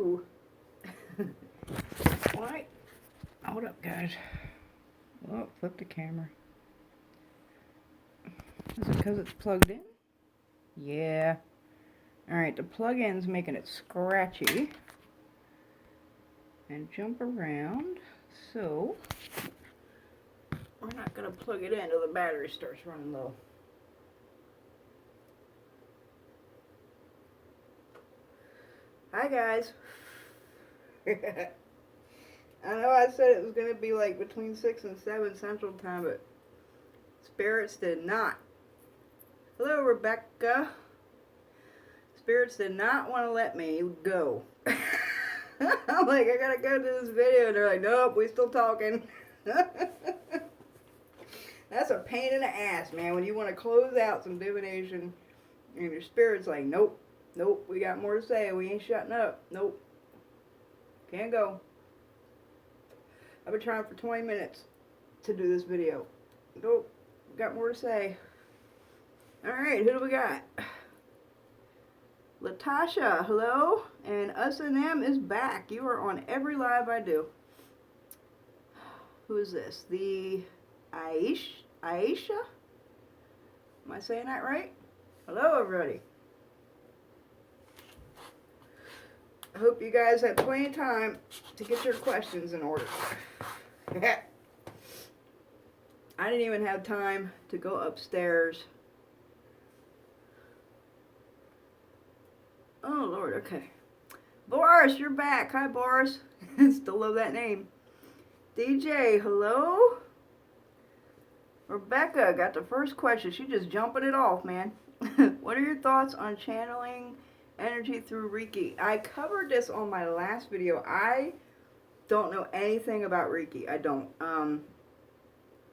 Hello. What? Hold up, guys. Oh, flip the camera. Is it because it's plugged in? Yeah. Alright, the plug-in's making it scratchy. And jump around. So, we're not going to plug it in until the battery starts running low. Hi, guys. I know I said it was going to be like between 6 and 7 Central Time, but Spirits did not. Hello, Rebecca. Spirits did not want to let me go. I'm like, I gotta go to this video. And they're like, nope, we still talking. That's a pain in the ass, man, when you want to close out some divination and your spirit's like, nope, nope, we got more to say. We ain't shutting up. Nope. Can't go. I've been trying for 20 minutes to do this video. Nope, got more to say. Alright, who do we got? Latasha, hello, and Us and Them is back. You are on every live I do. Who is this? The Aisha? Am I saying that right? Hello, everybody. I hope you guys have plenty of time to get your questions in order. I didn't even have time to go upstairs. Oh, Lord, okay. Boris, you're back. Hi, Boris. Still love that name. DJ, hello? Rebecca got the first question. She just jumping it off, man. What are your thoughts on channeling energy through Reiki? I covered this on my last video. I don't know anything about Reiki. I don't.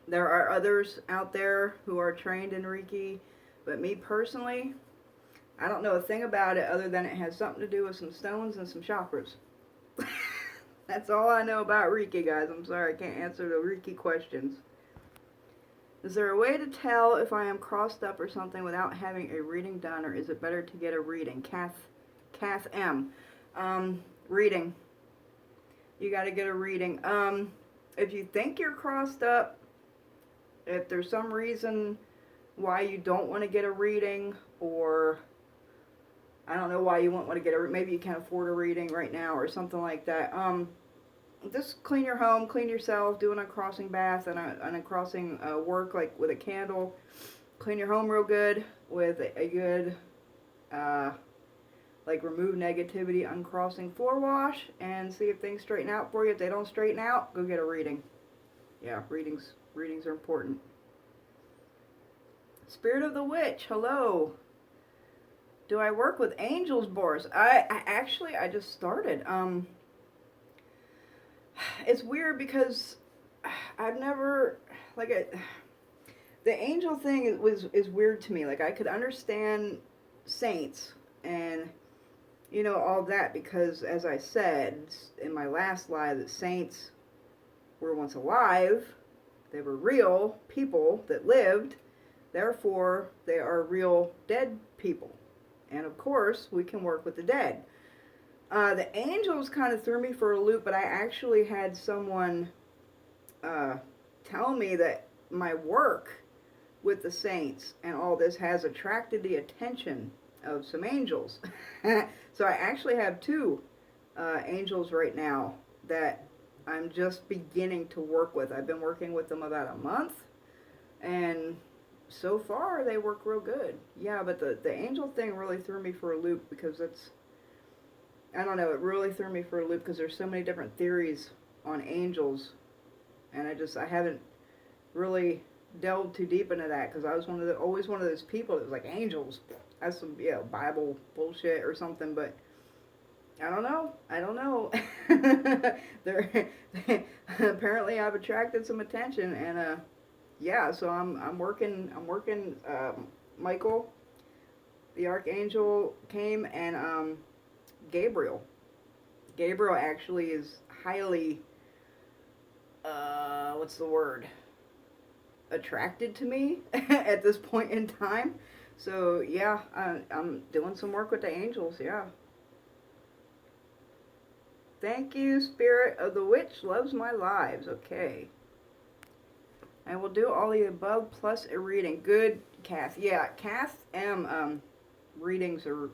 There are others out there who are trained in Reiki, but me personally, I don't know a thing about it other than it has something to do with some stones and some chakras. That's all I know about Reiki, guys. I'm sorry, I can't answer the Reiki questions. Is there a way to tell if I am crossed up or something without having a reading done, or is it better to get a reading? Kath M. Reading. You got to get a reading. If you think you're crossed up, if there's some reason why you don't want to get a reading, or I don't know why you won't want to get a, maybe you can't afford a reading right now or something like that. Just clean your home, clean yourself, do an uncrossing bath and an uncrossing work like with a candle. Clean your home real good with a good, like remove negativity, uncrossing floor wash, and see if things straighten out for you. If they don't straighten out, go get a reading. Yeah, readings are important. Spirit of the Witch, hello. Do I work with angels, Boris? I just started. It's weird because I've never, the angel thing is weird to me. Like, I could understand saints and, you know, all that, because as I said in my last live, that saints were once alive. They were real people that lived. Therefore, they are real dead people. And of course, we can work with the dead. The angels kind of threw me for a loop, but I actually had someone tell me that my work with the saints and all this has attracted the attention of some angels. So I actually have two angels right now that I'm just beginning to work with. I've been working with them about a month, and so far they work real good. Yeah, but the angel thing really threw me for a loop, because it's, I don't know, it really threw me for a loop because there's so many different theories on angels, and I haven't really delved too deep into that, because I was always one of those people that was like, angels, that's some, you know, Bible bullshit or something, but I don't know. Apparently I've attracted some attention, and yeah, so I'm working, Michael, the Archangel came, and Gabriel actually is highly, what's the word, attracted to me at this point in time. So yeah, I'm doing some work with the angels, yeah. Thank you, Spirit of the Witch loves my lives. Okay. I will do all the above plus a reading. Good, Kath. Yeah, Kath M. Readings are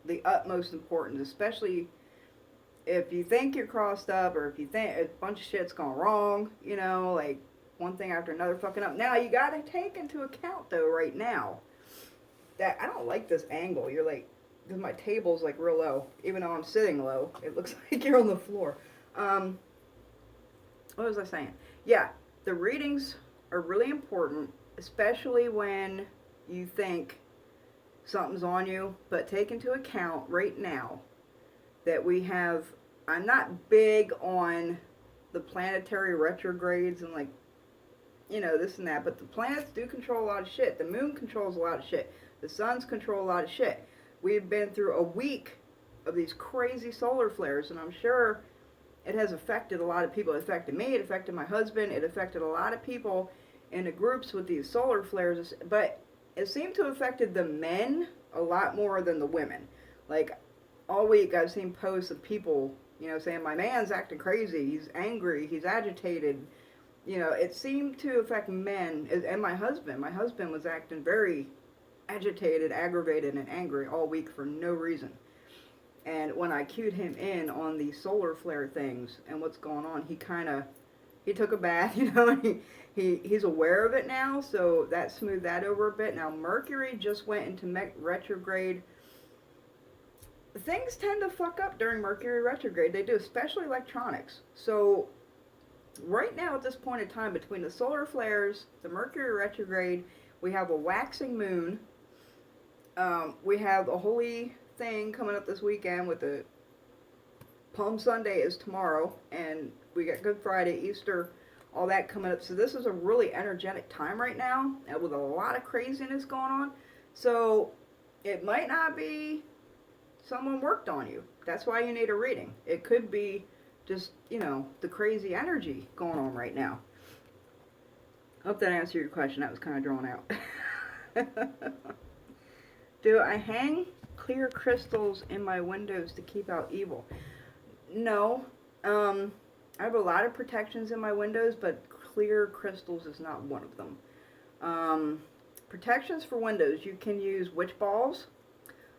the utmost importance, especially if you think you're crossed up or if you think a bunch of shit's gone wrong, you know, like one thing after another fucking up. Now, you gotta take into account, though, right now, that I don't like this angle. You're like, because my table's like real low. Even though I'm sitting low, it looks like you're on the floor. What was I saying? Yeah, the readings are really important, especially when you think something's on you, but take into account right now that we have, I'm not big on the planetary retrogrades and like, you know, this and that, but the planets do control a lot of shit. The moon controls a lot of shit. The suns control a lot of shit. We've been through a week of these crazy solar flares, and I'm sure it has affected a lot of people. It affected me, it affected my husband, it affected a lot of people in the groups with these solar flares, but it seemed to have affected the men a lot more than the women. Like, all week I've seen posts of people, you know, saying, my man's acting crazy, he's angry, he's agitated. You know, it seemed to affect men, and my husband. My husband was acting very agitated, aggravated, and angry all week for no reason. And when I cued him in on the solar flare things and what's going on, he took a bath, you know, and he's aware of it now, so that smoothed that over a bit. Now, Mercury just went into retrograde. Things tend to fuck up during Mercury retrograde. They do, especially electronics. So, right now at this point in time, between the solar flares, the Mercury retrograde, we have a waxing moon. We have a holy thing coming up this weekend with the Palm Sunday is tomorrow, and we got Good Friday, Easter, all that coming up. So this is a really energetic time right now, with a lot of craziness going on. So it might not be someone worked on you. That's why you need a reading. It could be just, you know, the crazy energy going on right now. Hope that answered your question. That was kind of drawn out. Do I hang clear crystals in my windows to keep out evil? No. I have a lot of protections in my windows, but clear crystals is not one of them. Protections for windows. You can use witch balls.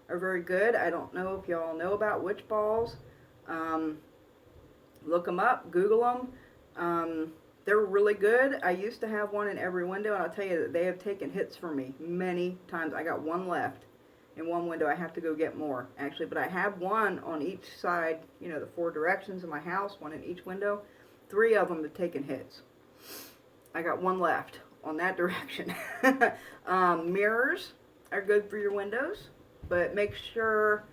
Are very good. I don't know if y'all know about witch balls. Look them up. Google them. They're really good. I used to have one in every window, and I'll tell you that they have taken hits for me many times. I got one left in one window. I have to go get more, actually, but I have one on each side, you know, the 4 directions of my house, one in each window. 3 of them have taken hits. I got one left on that direction. Mirrors are good for your windows, but make sure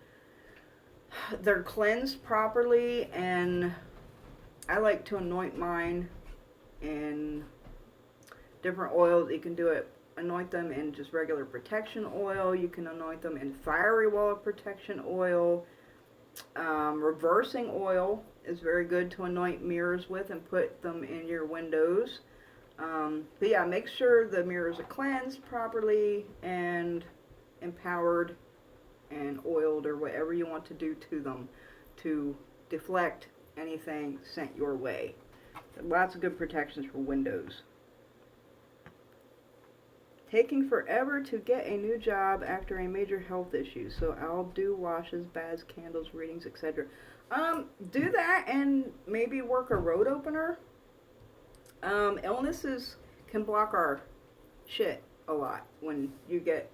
they're cleansed properly, and I like to anoint mine in different oils. You can do it, anoint them in just regular protection oil. You can anoint them in fiery wall of protection oil. Reversing oil is very good to anoint mirrors with and put them in your windows. But yeah, make sure the mirrors are cleansed properly and empowered and oiled or whatever you want to do to them to deflect anything sent your way. Lots of good protections for windows. Taking forever to get a new job after a major health issue, so I'll do washes, baths, candles, readings, etc. Do that and maybe work a road opener. Illnesses can block our shit a lot when you get,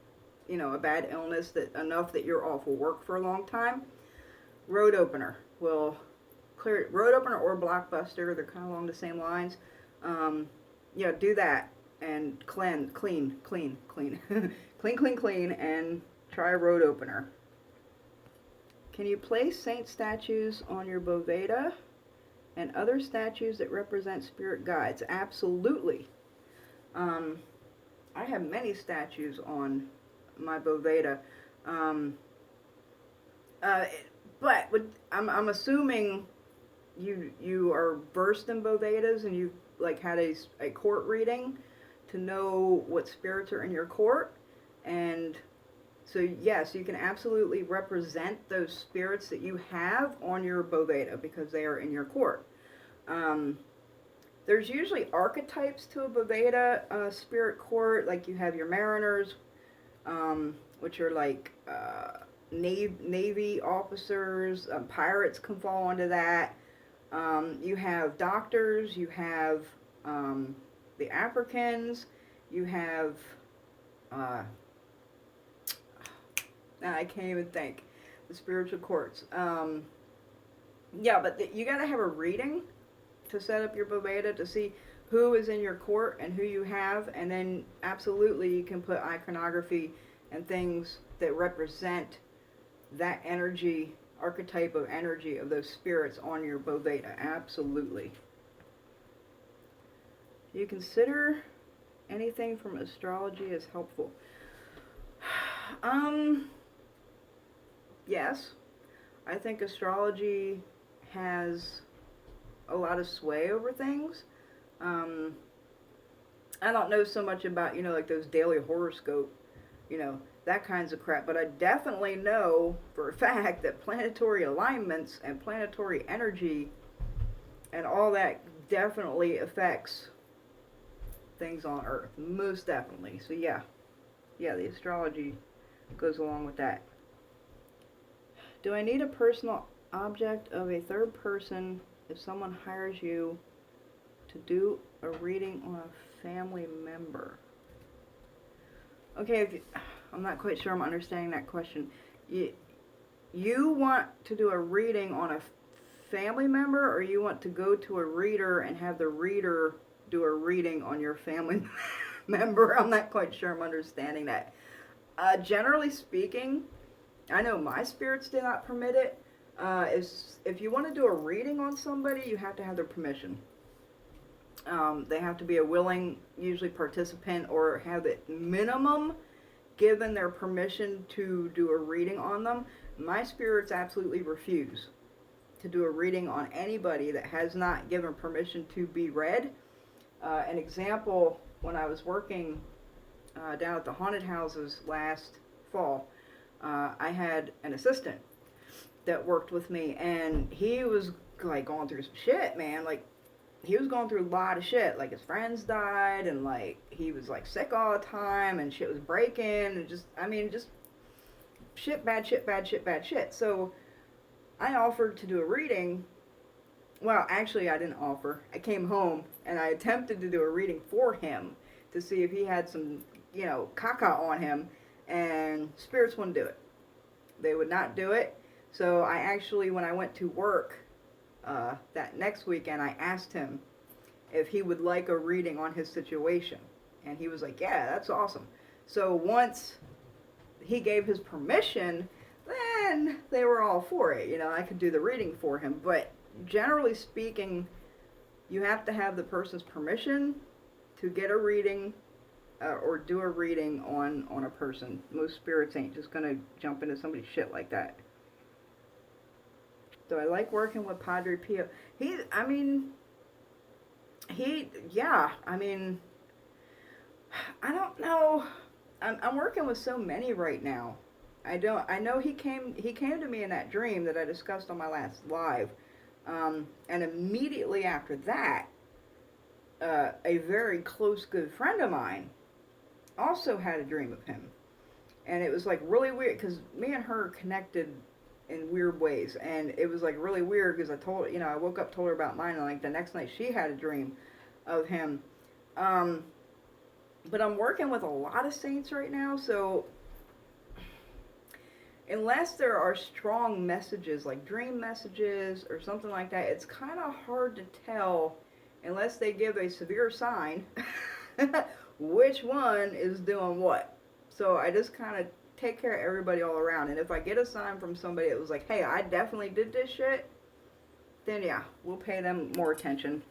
you know, a bad illness that enough that you're off of work for a long time. Road opener will clear it. Road opener or blockbuster, they're kind of along the same lines. Yeah, do that and clean, clean, and try a road opener. Can you place saint statues on your boveda and other statues that represent spirit guides? Absolutely. I have many statues on my boveda. But I'm assuming you are versed in bovedas and you've like had a court reading to know what spirits are in your court, and So yes, you can absolutely represent those spirits that you have on your Boveda because they are in your court. Um, there's usually archetypes to a Boveda spirit court, like you have your mariners, which are like Navy officers. Pirates can fall into that. You have doctors. You have the Africans. You have I can't even think. The spiritual courts. Yeah, but you got to have a reading to set up your Boveda to see who is in your court and who you have, and then absolutely you can put iconography and things that represent that energy, archetype of energy of those spirits on your Boveda. Absolutely. Do you consider anything from astrology as helpful? Yes. I think astrology has a lot of sway over things. Um, I don't know so much about, like those daily horoscope, that kinds of crap, but I definitely know for a fact that planetary alignments and planetary energy and all that definitely affects things on Earth. Most definitely. So yeah, the astrology goes along with that. Do I need a personal object of a third person if someone hires you to do a reading on a family member? Okay, I'm not quite sure I'm understanding that question. You want to do a reading on a family member, or you want to go to a reader and have the reader do a reading on your family member? I'm not quite sure I'm understanding that. Generally speaking, I know my spirits did not permit it. If you want to do a reading on somebody, you have to have their permission. They have to be a willing, usually participant, or have at minimum given their permission to do a reading on them. My spirits absolutely refuse to do a reading on anybody that has not given permission to be read. An example, when I was working down at the haunted houses last fall, I had an assistant that worked with me, and he was like going through some shit, man. Like, he was going through a lot of shit. Like, his friends died, and like he was like sick all the time, and shit was breaking, and just shit, bad shit, bad shit, bad shit. So I offered to do a reading. Well, actually, I didn't offer. I came home and I attempted to do a reading for him to see if he had some, caca on him, and spirits wouldn't do it. They would not do it. So I actually, when I went to work that next weekend, I asked him if he would like a reading on his situation. And he was like, yeah, that's awesome. So once he gave his permission, then they were all for it. I could do the reading for him. But generally speaking, you have to have the person's permission to get a reading or do a reading on a person. Most spirits ain't just going to jump into somebody's shit like that. Do I like working with Padre Pio? I don't know. I'm working with so many right now. I know he came to me in that dream that I discussed on my last live. And immediately after that, a very close good friend of mine also had a dream of him. And it was like really weird because me and her connected in weird ways, and it was like really weird because I woke up, told her about mine, and like the next night she had a dream of him. But I'm working with a lot of saints right now, so unless there are strong messages like dream messages or something like that, it's kind of hard to tell unless they give a severe sign which one is doing what. So I just kind of take care of everybody all around. And if I get a sign from somebody that was like, hey, I definitely did this shit, then yeah, we'll pay them more attention.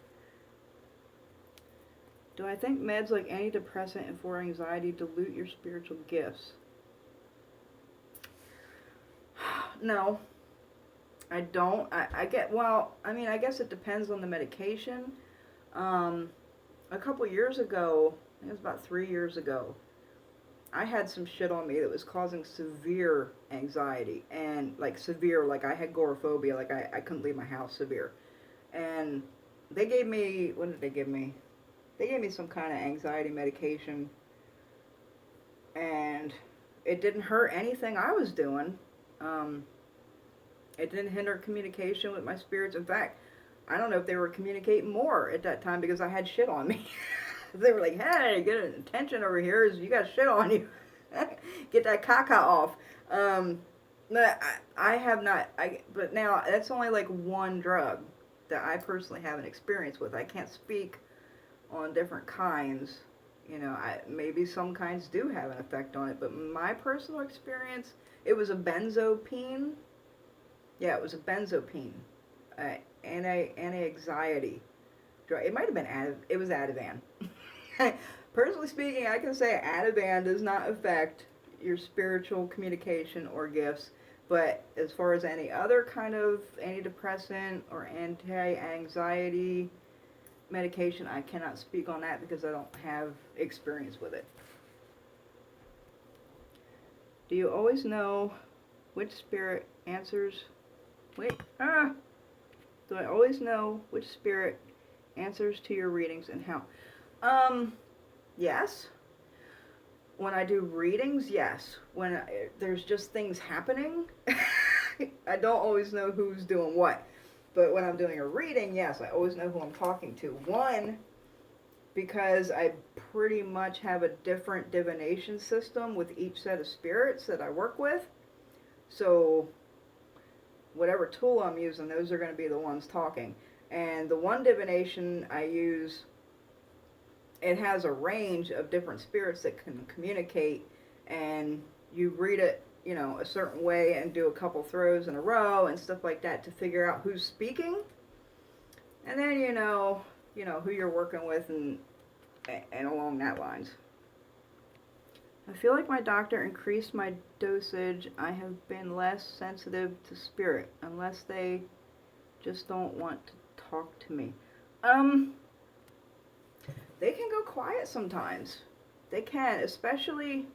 Do I think meds like antidepressant and for anxiety dilute your spiritual gifts? No, I don't. I guess it depends on the medication. A couple years ago, I think it was about 3 years ago, I had some shit on me that was causing severe anxiety, and like severe, like I had agoraphobia, like I couldn't leave my house, severe. And they gave me, what did they give me? They gave me some kind of anxiety medication, and it didn't hurt anything I was doing. Um, it didn't hinder communication with my spirits. In fact, I don't know if they were communicating more at that time because I had shit on me. They were like, hey, get attention over here. You got shit on you. Get that caca off. But I have not, but now that's only like one drug that I personally have an experience with. I can't speak on different kinds. You know, maybe some kinds do have an effect on it, but my personal experience, it was a benzopine. Yeah, it was a benzopine. Anti-anxiety drug. It might have been it was Ativan. Personally speaking, I can say Ativan does not affect your spiritual communication or gifts, but as far as any other kind of antidepressant or anti-anxiety medication, I cannot speak on that because I don't have experience with it. Do you always know which spirit answers? Do I always know which spirit answers to your readings and how? Yes. When I do readings, yes. When there's just things happening, I don't always know who's doing what. But when I'm doing a reading, yes, I always know who I'm talking to. One, because I pretty much have a different divination system with each set of spirits that I work with. So whatever tool I'm using, those are going to be the ones talking. And the one divination I use, it has a range of different spirits that can communicate, and you read it, you know, a certain way and do a couple throws in a row and stuff like that to figure out who's speaking. And then you know who you're working with and along that lines. I feel like my doctor increased my dosage. I have been less sensitive to spirit, unless they just don't want to talk to me. They can go quiet sometimes. They can, especially,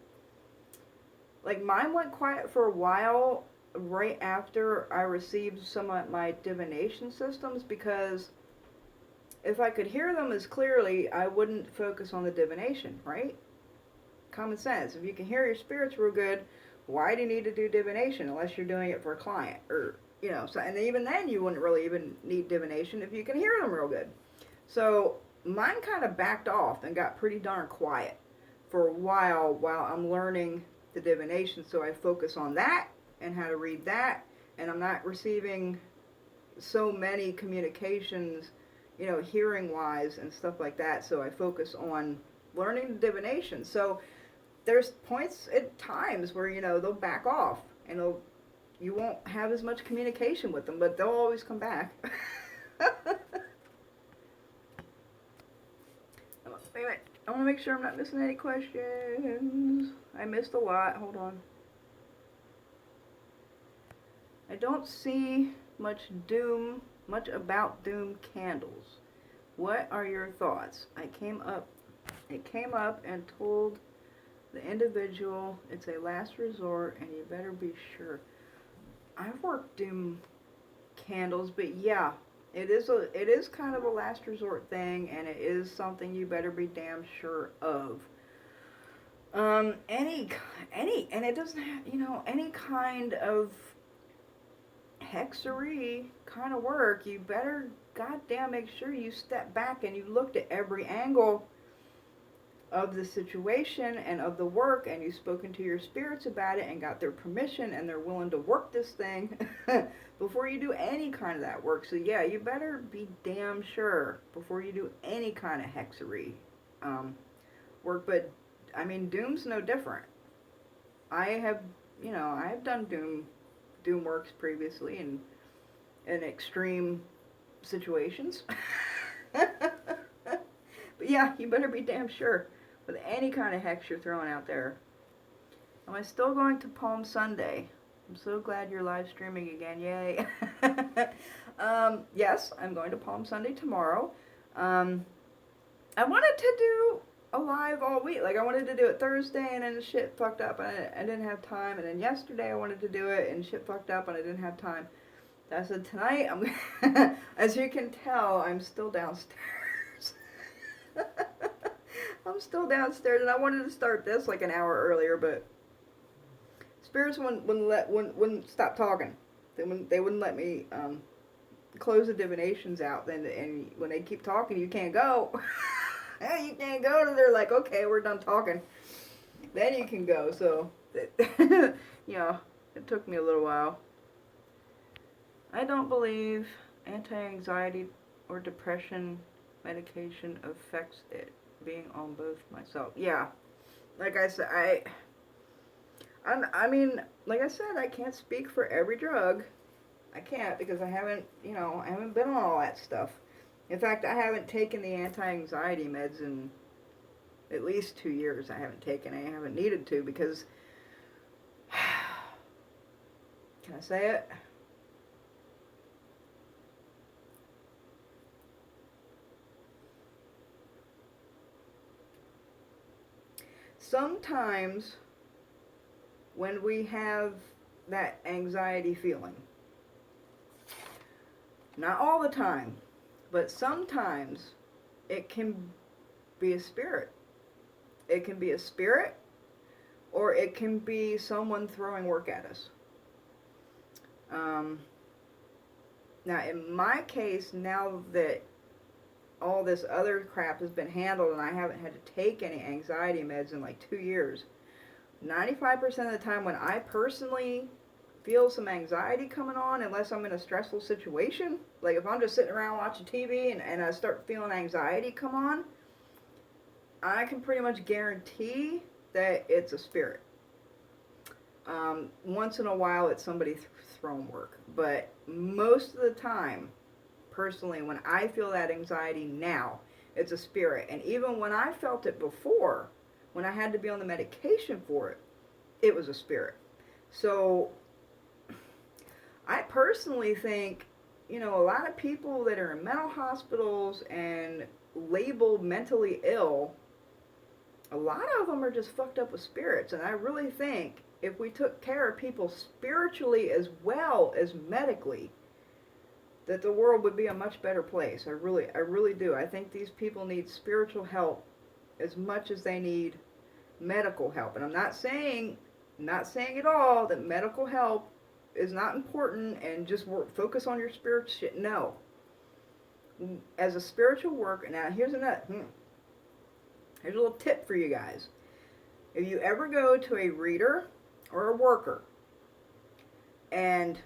like mine went quiet for a while right after I received some of my divination systems, because if I could hear them as clearly, I wouldn't focus on the divination, right? Common sense. If you can hear your spirits real good, why do you need to do divination unless you're doing it for a client? Or, you know, so, and even then you wouldn't really even need divination if you can hear them real good. So mine kind of backed off and got pretty darn quiet for a while I'm learning the divination. So I focus on that and how to read that, and I'm not receiving so many communications, you know, hearing wise and stuff like that. So I focus on learning the divination. So there's points at times where, you know, they'll back off and you won't have as much communication with them, but they'll always come back. Wait a minute. I want to make sure I'm not missing any questions. I missed a lot. Hold on. I don't see much about doom candles. What are your thoughts? It came up and told the individual it's a last resort and you better be sure. I've worked doom candles, but yeah, it is kind of a last resort thing, and it is something you better be damn sure of. Any, and it doesn't have, you know, any kind of hexery kind of work, you better goddamn make sure you step back and you looked at every angle of the situation and of the work, and you've spoken to your spirits about it and got their permission and they're willing to work this thing before you do any kind of that work. So yeah, you better be damn sure before you do any kind of hexery work. But I mean, doom's no different. I have done doom works previously in extreme situations. But yeah, you better be damn sure with any kind of hex you're throwing out there. Am I still going to Palm Sunday? I'm so glad you're live streaming again. Yay. Yes, I'm going to Palm Sunday tomorrow. I wanted to do alive all week. Like, I wanted to do it Thursday, and then the shit fucked up, and I didn't have time. And then yesterday I wanted to do it, and shit fucked up, and I didn't have time. So I said, tonight, as you can tell, I'm still downstairs. I'm still downstairs, and I wanted to start this like an hour earlier, but spirits wouldn't stop talking. They wouldn't let me close the divinations out. And when they keep talking, you can't go. You can't go till they're like, okay, we're done talking. Then you can go. So, you know, it took me a little while. I don't believe anti-anxiety or depression medication affects it. Being on both myself. Yeah. Like I said, I mean, like I said, I can't speak for every drug. I can't, because I haven't been on all that stuff. In fact, I haven't taken the anti-anxiety meds in at least 2 years. I haven't needed to, because, can I say it? Sometimes when we have that anxiety feeling, not all the time, but sometimes it can be a spirit. It can be a spirit, or it can be someone throwing work at us. Now, in my case, now that all this other crap has been handled and I haven't had to take any anxiety meds in like 2 years, 95% of the time when I personally feel some anxiety coming on, unless I'm in a stressful situation, like if I'm just sitting around watching TV and I start feeling anxiety come on, I can pretty much guarantee that it's a spirit. Once in a while it's somebody throwing work, but most of the time, personally, when I feel that anxiety now, it's a spirit. And even when I felt it before, when I had to be on the medication for it, it was a spirit. So I personally think, you know, a lot of people that are in mental hospitals and labeled mentally ill, a lot of them are just fucked up with spirits. And I really think if we took care of people spiritually as well as medically, that the world would be a much better place. I really do. I think these people need spiritual help as much as they need medical help. And I'm not saying at all that medical help is not important and just focus on your spiritual shit. No. As a spiritual worker, now here's a little tip for you guys. If you ever go to a reader or a worker, and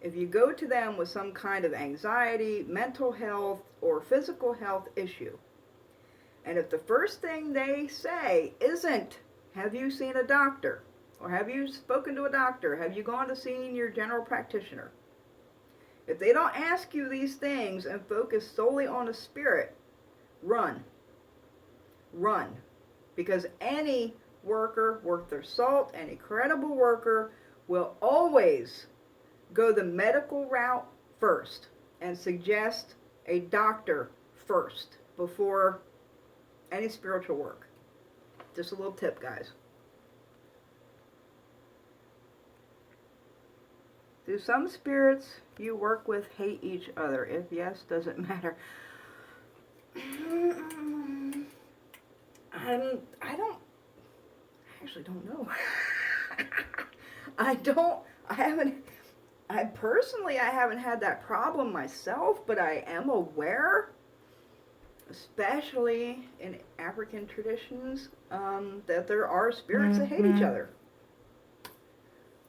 if you go to them with some kind of anxiety, mental health, or physical health issue, and if the first thing they say isn't, have you seen a doctor? Or have you spoken to a doctor? Have you gone to see your general practitioner? If they don't ask you these things and focus solely on a spirit, run. Run. Because any worker worth their salt, any credible worker, will always go the medical route first and suggest a doctor first before any spiritual work. Just a little tip, guys. Do some spirits you work with hate each other? If yes, does it matter? I actually don't know. I haven't had that problem myself, but I am aware, especially in African traditions, that there are spirits that hate each other.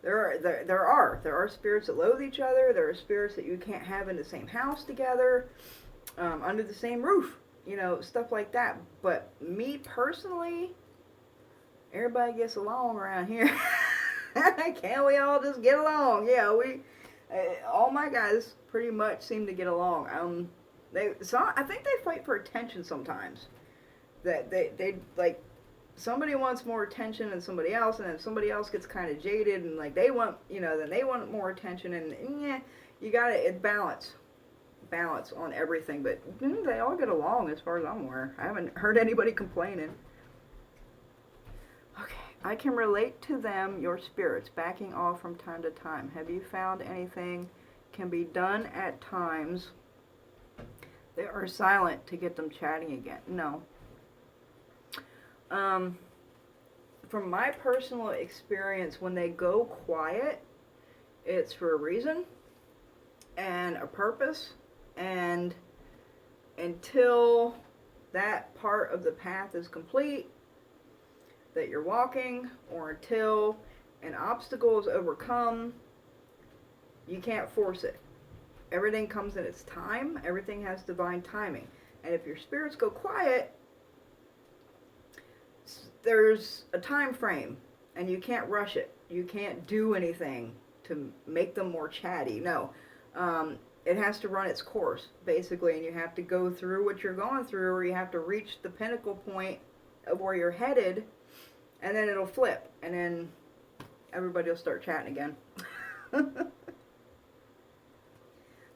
There are spirits that loathe each other. There are spirits that you can't have in the same house together, under the same roof, you know, stuff like that. But me personally, everybody gets along around here. Can't we all just get along? Yeah, all my guys pretty much seem to get along. I think they fight for attention sometimes. That they like, somebody wants more attention than somebody else, and then somebody else gets kind of jaded, and like they want, then they want more attention, and yeah, you got it balance. balance on everything, but they all get along as far as I'm aware. I haven't heard anybody complaining. Okay, I can relate to them, your spirits, backing off from time to time. Have you found anything can be done at times they are silent to get them chatting again? No. From my personal experience, when they go quiet, it's for a reason and a purpose, and until that part of the path is complete that you're walking, or until an obstacle is overcome, you can't force it. Everything comes in its time. Everything has divine timing. And if your spirits go quiet, there's a time frame, and you can't rush it. You can't do anything to make them more chatty. No. It has to run its course, basically, and you have to go through what you're going through, or you have to reach the pinnacle point of where you're headed, and then it'll flip, and then everybody will start chatting again.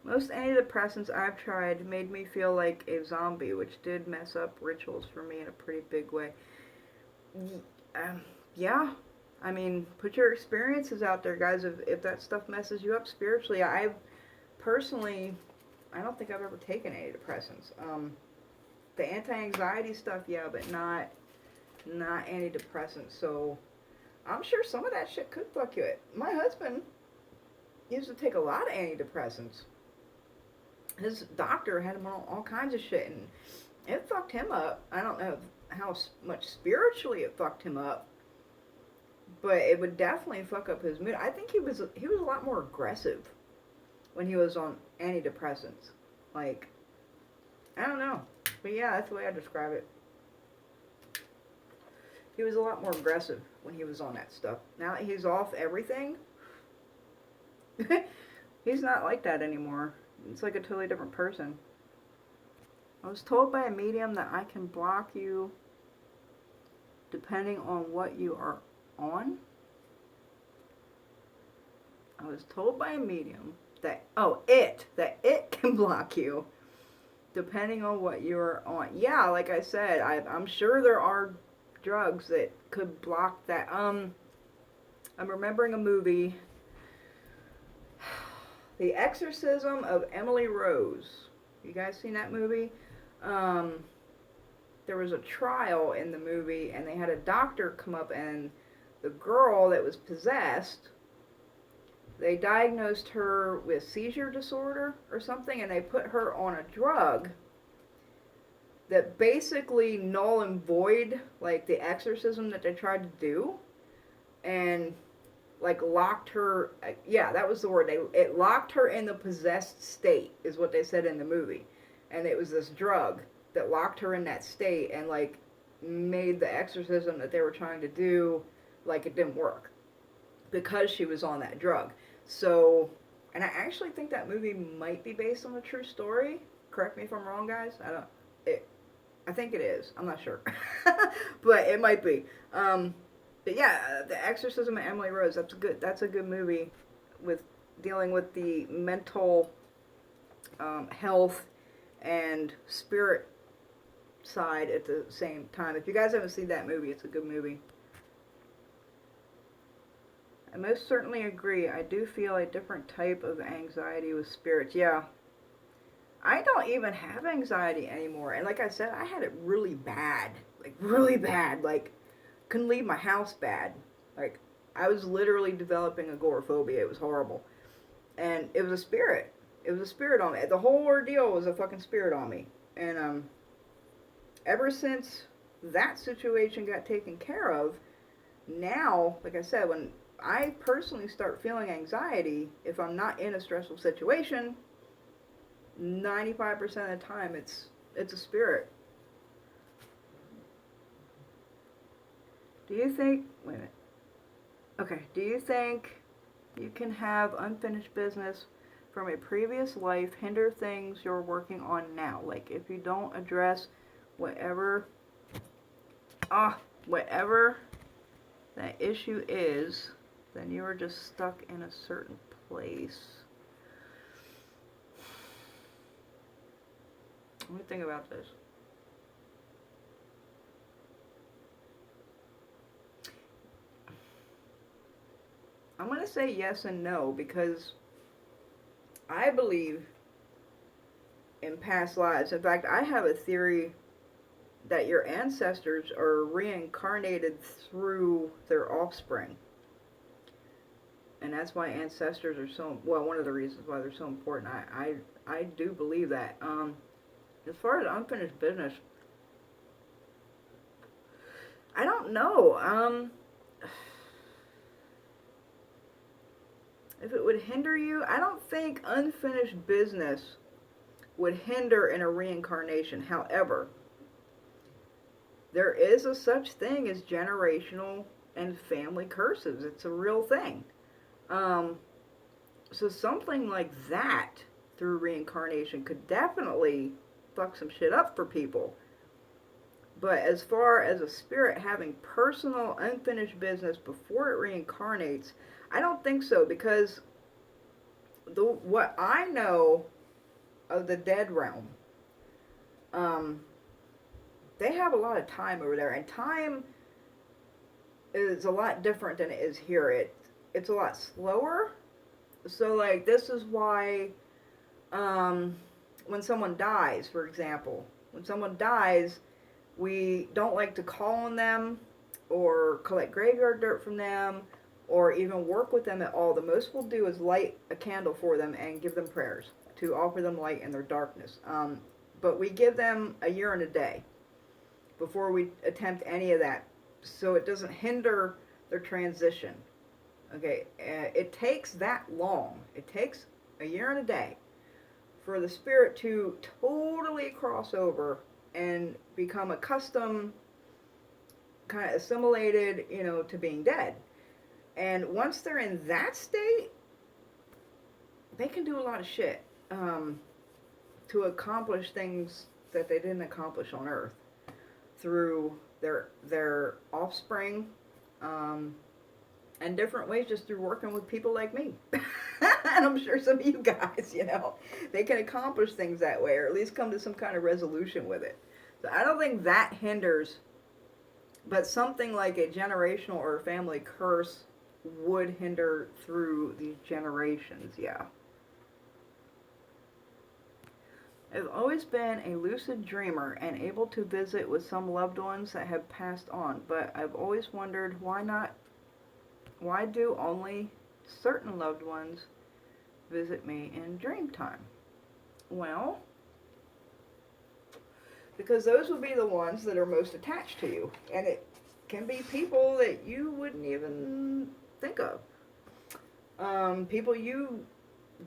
Most antidepressants I've tried made me feel like a zombie, which did mess up rituals for me in a pretty big way. Yeah, I mean, put your experiences out there, guys. If that stuff messes you up spiritually, I don't think I've ever taken antidepressants. The anti-anxiety stuff, yeah, but not antidepressants. So I'm sure some of that shit could fuck you up. My husband used to take a lot of antidepressants. His doctor had him on all kinds of shit, and it fucked him up. I don't know how much spiritually it fucked him up, but it would definitely fuck up his mood. I think he was a lot more aggressive when he was on antidepressants. Like, I don't know, but yeah, that's the way I describe it. He was a lot more aggressive when he was on that stuff. Now that he's off everything, he's not like that anymore. It's like a totally different person. I was told by a medium that I can block you depending on what you are on. I was told by a medium that it can block you depending on what you are on. Yeah, like I said, I'm sure there are drugs that could block that. I'm remembering a movie, The Exorcism of Emily Rose. You guys seen that movie? There was a trial in the movie, and they had a doctor come up, and the girl that was possessed, they diagnosed her with seizure disorder or something, and they put her on a drug that basically null and void, like, the exorcism that they tried to do, and, like, locked her, yeah, that was the word, it locked her in the possessed state, is what they said in the movie, and it was this drug that locked her in that state, and, like, made the exorcism that they were trying to do, like, it didn't work, because she was on that drug. So, and I actually think that movie might be based on a true story. Correct me if I'm wrong, guys. I think it is. I'm not sure. But it might be. But yeah, The Exorcism of Emily Rose, that's a good movie with dealing with the mental health and spirit side at the same time. If you guys haven't seen that movie, it's a good movie. I most certainly agree. I do feel a different type of anxiety with spirits. Yeah. I don't even have anxiety anymore. And like I said, I had it really bad. Like, really bad. Like, couldn't leave my house bad. Like, I was literally developing agoraphobia. It was horrible. And it was a spirit. It was a spirit on me. The whole ordeal was a fucking spirit on me. And, ever since that situation got taken care of, now, like I said, when I personally start feeling anxiety, if I'm not in a stressful situation, 95% of the time it's a spirit. Do you think, wait a minute. Okay, do you think you can have unfinished business from a previous life hinder things you're working on now? Like, if you don't address whatever that issue is, then you are just stuck in a certain place. Let me think about this. I'm going to say yes and no because I believe in past lives. In fact, I have a theory that your ancestors are reincarnated through their offspring. And that's why ancestors are so, well, one of the reasons why they're so important. I do believe that. As far as unfinished business, I don't know. If it would hinder you, I don't think unfinished business would hinder in a reincarnation. However, there is a such thing as generational and family curses. It's a real thing. So something like that through reincarnation could definitely fuck some shit up for people. But as far as a spirit having personal unfinished business before it reincarnates, I don't think so, because what I know of the dead realm, they have a lot of time over there, and time is a lot different than it is here. It's a lot slower. So like this is why when someone dies, for example, when someone dies, we don't like to call on them or collect graveyard dirt from them or even work with them at all. The most we'll do is light a candle for them and give them prayers to offer them light in their darkness. But we give them a year and a day before we attempt any of that, so it doesn't hinder their transition. Okay, it takes that long. It takes a year and a day for the spirit to totally cross over and become accustomed, kind of assimilated, to being dead. And once they're in that state, they can do a lot of shit to accomplish things that they didn't accomplish on Earth through their offspring, and different ways, just through working with people like me. And I'm sure some of you guys, they can accomplish things that way, or at least come to some kind of resolution with it. So I don't think that hinders, but something like a generational or a family curse would hinder through these generations, yeah. I've always been a lucid dreamer and able to visit with some loved ones that have passed on, but I've always wondered why do only certain loved ones visit me in dream time? Well, because those will be the ones that are most attached to you, and it can be people that you wouldn't even think of. People you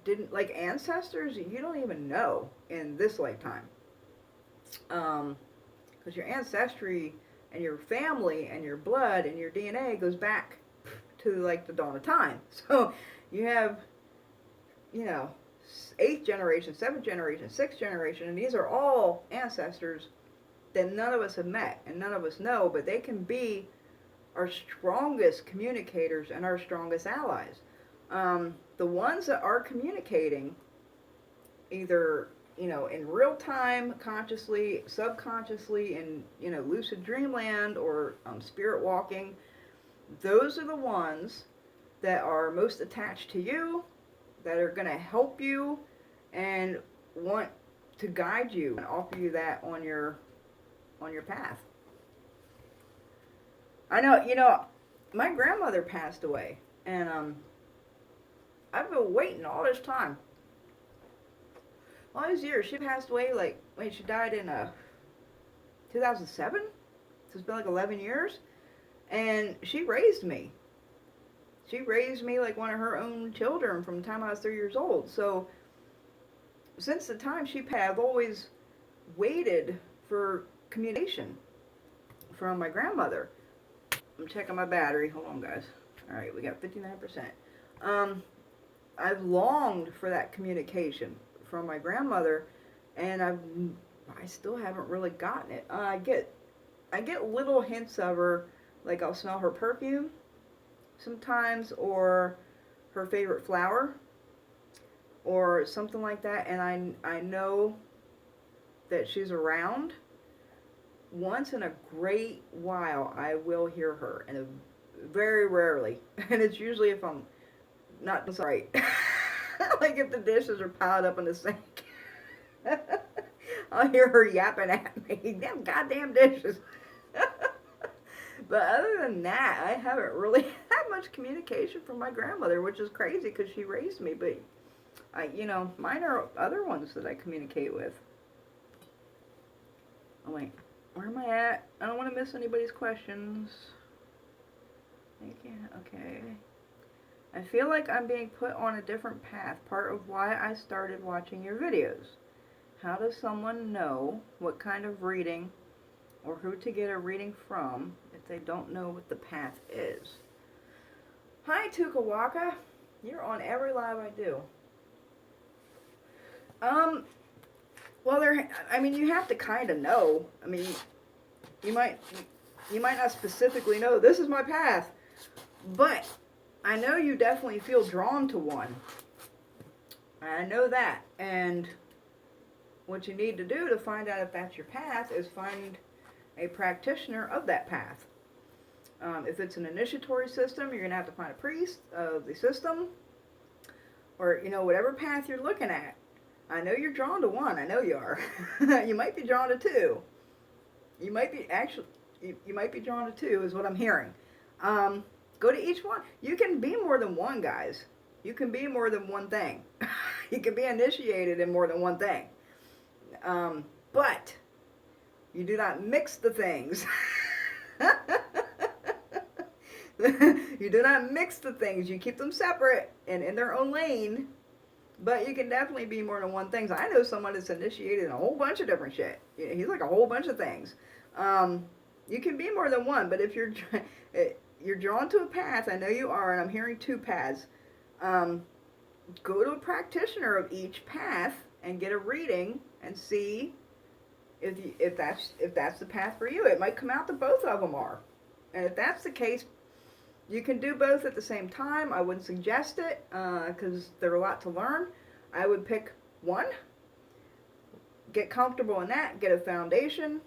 didn't, like ancestors you don't even know in this lifetime. Because your ancestry and your family and your blood and your DNA goes back to like the dawn of time. So you have, 8th generation, 7th generation, 6th generation, and these are all ancestors that none of us have met and none of us know, but they can be our strongest communicators and our strongest allies. The ones that are communicating either, in real time, consciously, subconsciously, in, lucid dreamland or spirit walking, those are the ones that are most attached to you, that are going to help you and want to guide you and offer you that on your path. I know, my grandmother passed away, and I've been waiting all this time. All these years. She passed away she died in 2007. So it's been like 11 years. And she raised me. She raised me like one of her own children from the time I was 3 years old. So since the time she passed, I've always waited for communication from my grandmother. I'm checking my battery. Hold on, guys. All right, we got 59%. I've longed for that communication from my grandmother, and I still haven't really gotten it. I get little hints of her, like I'll smell her perfume sometimes, or her favorite flower, or something like that, and I know that she's around, once in a great while I will hear her, and very rarely. And it's usually if I'm not right. Like if the dishes are piled up in the sink. I'll hear her yapping at me. Them goddamn dishes. But other than that, I haven't really had much communication from my grandmother, which is crazy because she raised me. But mine are other ones that I communicate with. Oh wait, where am I at? I don't want to miss anybody's questions. Thank you. Okay. I feel like I'm being put on a different path. Part of why I started watching your videos. How does someone know what kind of reading or who to get a reading from if they don't know what the path is? Hi, Tukawaka. You're on every live I do. Well, you have to kind of know. I mean, you might not specifically know this is my path, but I know you definitely feel drawn to one. I know that, and what you need to do to find out if that's your path is find a practitioner of that path. If it's an initiatory system, you're going to have to find a priest of the system, or whatever path you're looking at. I know you're drawn to one. I know you are. You might be drawn to two. You might be drawn to two, is what I'm hearing. Go to each one. You can be more than one, guys. You can be more than one thing. You can be initiated in more than one thing. But you do not mix the things. You do not mix the things. You keep them separate and in their own lane. But you can definitely be more than one thing. I know someone that's initiated in a whole bunch of different shit. He's like a whole bunch of things. You can be more than one, but if you're drawn to a path, I know you are, and I'm hearing two paths. Go to a practitioner of each path and get a reading and see if that's the path for you. It might come out that both of them are, and if that's the case, you can do both at the same time. I wouldn't suggest it because there's a lot to learn. I would pick one, get comfortable in that, get a foundation,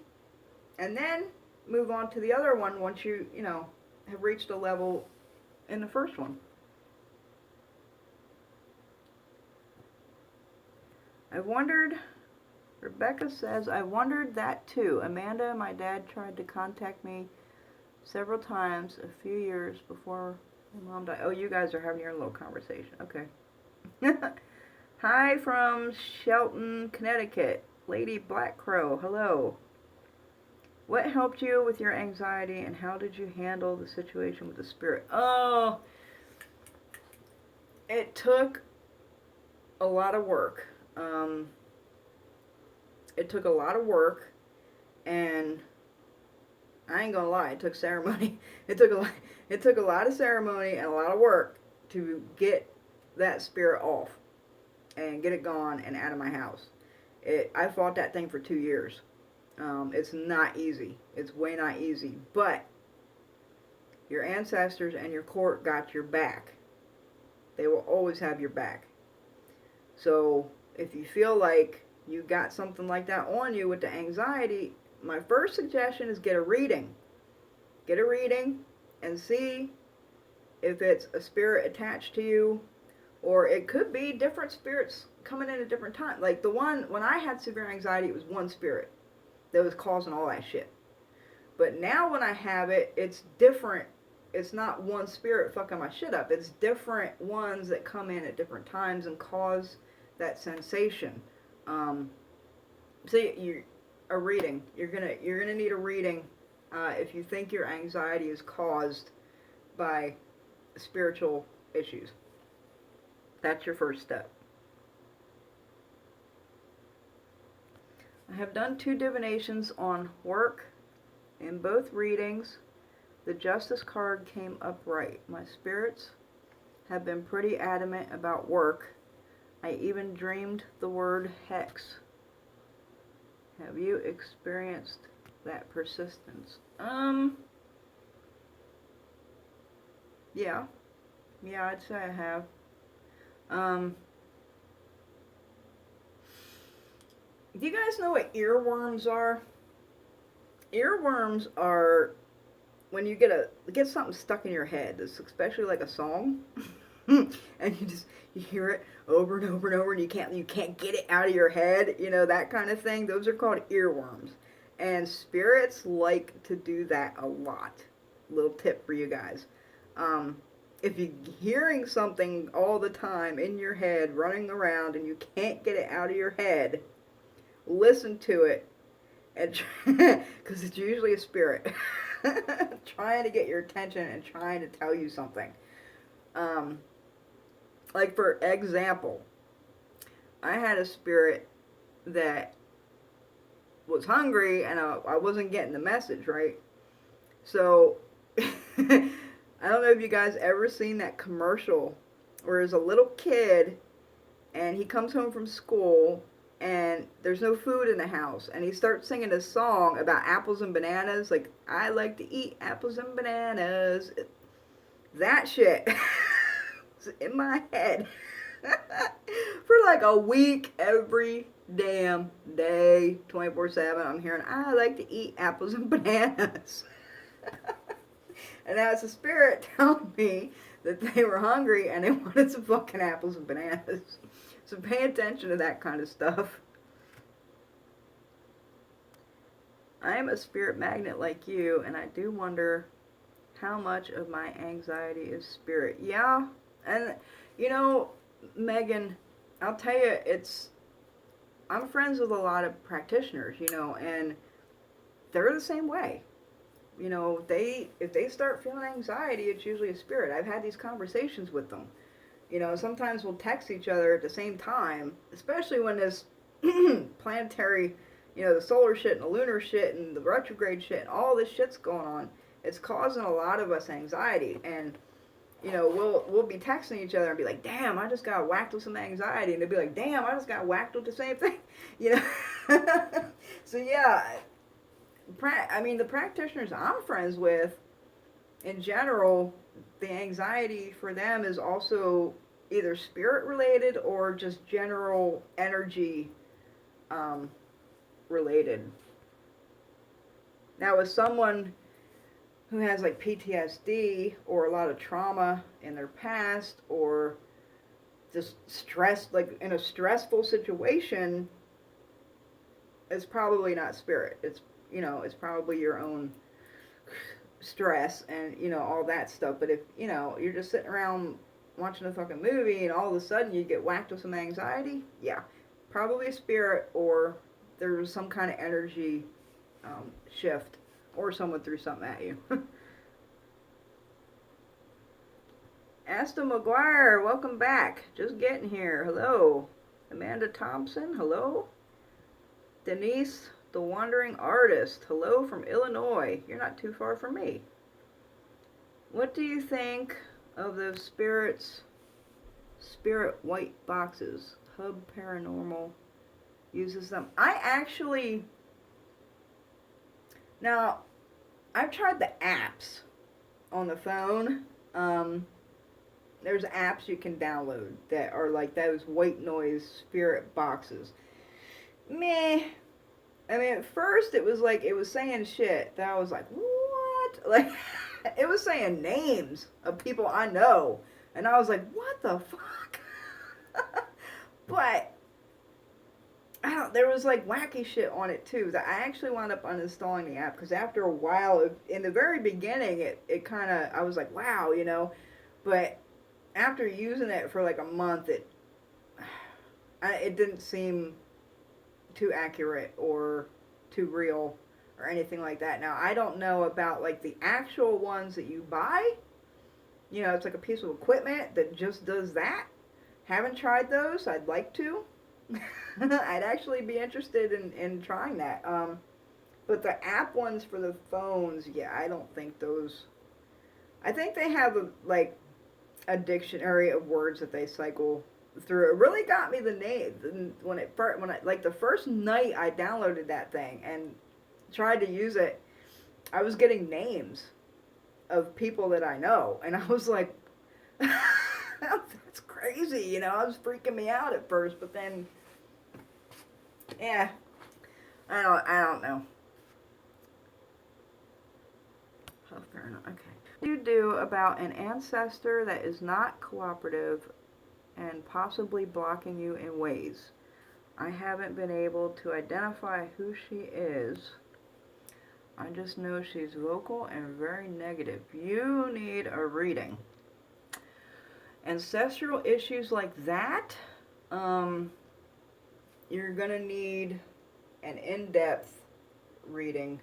and then move on to the other one once you have reached a level in the first one. I wondered, Rebecca says, I wondered that too. Amanda, my dad tried to contact me several times a few years before my mom died. Oh, you guys are having your little conversation. Okay. Hi from Shelton, Connecticut. Lady Black Crow, hello. What helped you with your anxiety and how did you handle the situation with the spirit? Oh, it took a lot of work. It took a lot of work, and I ain't gonna lie, it took ceremony. It took a lot of ceremony and a lot of work to get that spirit off and get it gone and out of my house. I fought that thing for 2 years. It's not easy. It's way not easy. But your ancestors and your court got your back. They will always have your back. So if you feel like you got something like that on you with the anxiety, my first suggestion is get a reading. Get a reading and see if it's a spirit attached to you, or it could be different spirits coming in at different times. Like the one, when I had severe anxiety, it was one spirit that was causing all that shit. But now when I have it, it's different. It's not one spirit fucking my shit up. It's different ones that come in at different times and cause that sensation. So a reading. You're gonna need a reading if you think your anxiety is caused by spiritual issues. That's your first step. I have done 2 divinations on work. In both readings, the Justice card came up right. My spirits have been pretty adamant about work. I even dreamed the word hex. Have you experienced that persistence? Yeah. Yeah, I'd say I have. Do you guys know what earworms are? Earworms are when you get something stuck in your head. It's especially like a song, and you hear it over and over and over, and you can't get it out of your head. You know, that kind of thing. Those are called earworms, and spirits like to do that a lot. Little tip for you guys. Um, if you're hearing something all the time in your head, running around, and you can't get it out of your head, listen to it, and because it's usually a spirit trying to get your attention and trying to tell you something. Um, like for example, I had a spirit that was hungry and I wasn't getting the message right. So I don't know if you guys ever seen that commercial where there's a little kid and he comes home from school and there's no food in the house and he starts singing a song about apples and bananas, like I like to eat apples and bananas. That shit is in my head for like a week. Every damn day, 24/7, I'm hearing I like to eat apples and bananas. And that's a spirit telling me that they were hungry and they wanted some fucking apples and bananas. So pay attention to that kind of stuff. I am a spirit magnet like you, and I do wonder how much of my anxiety is spirit. Yeah, and you know, Megan, I'll tell you, I'm friends with a lot of practitioners, you know, and they're the same way. You know, if they start feeling anxiety, it's usually a spirit. I've had these conversations with them. You know, sometimes we'll text each other at the same time, especially when this planetary, you know, the solar shit and the lunar shit and the retrograde shit and all this shit's going on. It's causing a lot of us anxiety, and you know, we'll be texting each other and be like, "Damn, I just got whacked with some anxiety," and they'll be like, "Damn, I just got whacked with the same thing," you know. So yeah, I mean, the practitioners I'm friends with, in general, the anxiety for them is also either spirit related or just general energy related. Now, with someone who has like PTSD or a lot of trauma in their past or just stress, like in a stressful situation, it's probably not spirit. It's, you know, it's probably your own stress and, you know, all that stuff. But if, you know, you're just sitting around watching a fucking movie and all of a sudden you get whacked with some anxiety, yeah, probably a spirit or there's some kind of energy shift or someone threw something at you. Asta McGuire, welcome back. Just getting here. Hello. Amanda Thompson, hello. Denise, the Wandering Artist, hello from Illinois. You're not too far from me. What do you think of the spirit white boxes? Hub Paranormal uses them. Now, I've tried the apps on the phone. There's apps you can download that are like those white noise spirit boxes. Meh. I mean, at first it was like, it was saying shit that I was like, what? Like, it was saying names of people I know. And I was like, what the fuck? But there was like wacky shit on it too that I actually wound up uninstalling the app because after a while, in the very beginning, it kind of, I was like, wow, you know. But after using it for like a month, it didn't seem too accurate or too real or anything like that. Now, I don't know about like the actual ones that you buy. You know, it's like a piece of equipment that just does that. Haven't tried those. I'd like to. I'd actually be interested in trying that. But the app ones for the phones, yeah, I don't think those. I think they have a dictionary of words that they cycle through. It really got me the name when the first night I downloaded that thing and tried to use it. I was getting names of people that I know, and I was like, that's crazy, you know. I was freaking me out at first, but then, yeah, I don't know. Oh, fair enough. Okay. What do you do about an ancestor that is not cooperative and possibly blocking you in ways? I haven't been able to identify who she is. I just know she's vocal and very negative. You need a reading. Ancestral issues like that, you're going to need an in-depth reading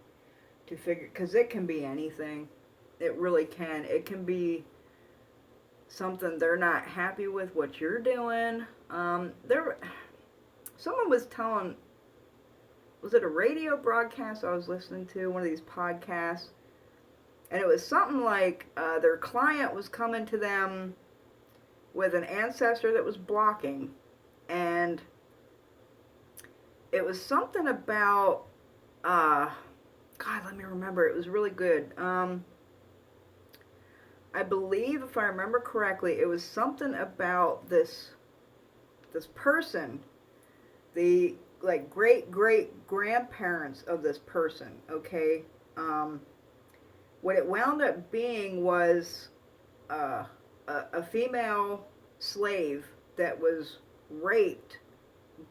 to figure, because it can be anything. It really can. It can be something they're not happy with what you're doing. Someone was telling, was it a radio broadcast I was listening to, one of these podcasts, and it was something like their client was coming to them with an ancestor that was blocking, and it was something about, God, let me remember, it was really good. I believe, if I remember correctly, it was something about this person, the like great grandparents of this person. Okay, what it wound up being was a female slave that was raped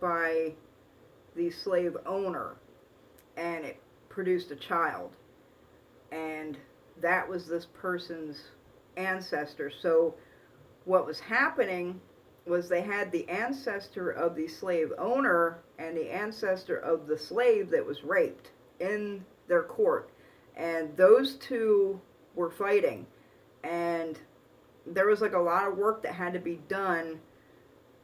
by the slave owner, and it produced a child, and that was this person's ancestor. So what was happening was they had the ancestor of the slave owner and the ancestor of the slave that was raped in their court, and those two were fighting, and there was like a lot of work that had to be done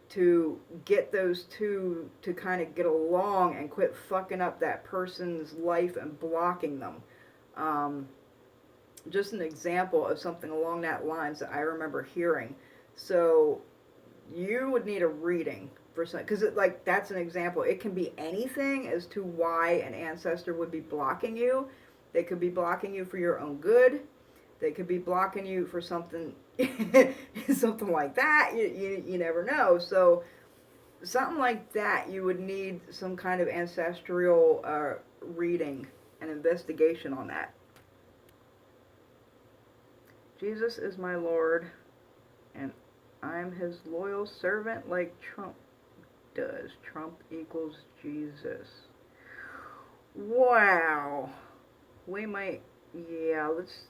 to get those two to kind of get along and quit fucking up that person's life and blocking them. Just an example of something along that lines that I remember hearing. So you would need a reading for some, because like that's an example. It can be anything as to why an ancestor would be blocking you. They could be blocking you for your own good. They could be blocking you for something something like that. You never know. So something like that, you would need some kind of ancestral reading and investigation on that. Jesus is my Lord, and I'm his loyal servant like Trump does. Trump equals Jesus. Wow. We might, yeah, let's,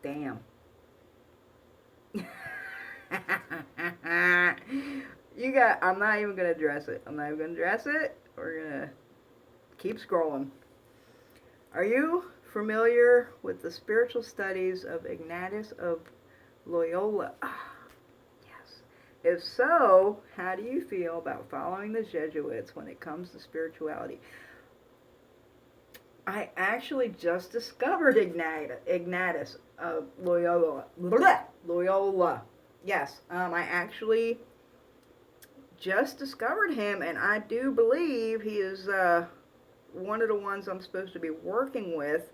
damn. I'm not even going to address it. We're going to keep scrolling. Are you familiar with the spiritual studies of Ignatius of Loyola? Yes. If so, how do you feel about following the Jesuits when it comes to spirituality? I actually just discovered Ignatius of Loyola. Loyola. Yes, I actually just discovered him, and I do believe he is one of the ones I'm supposed to be working with.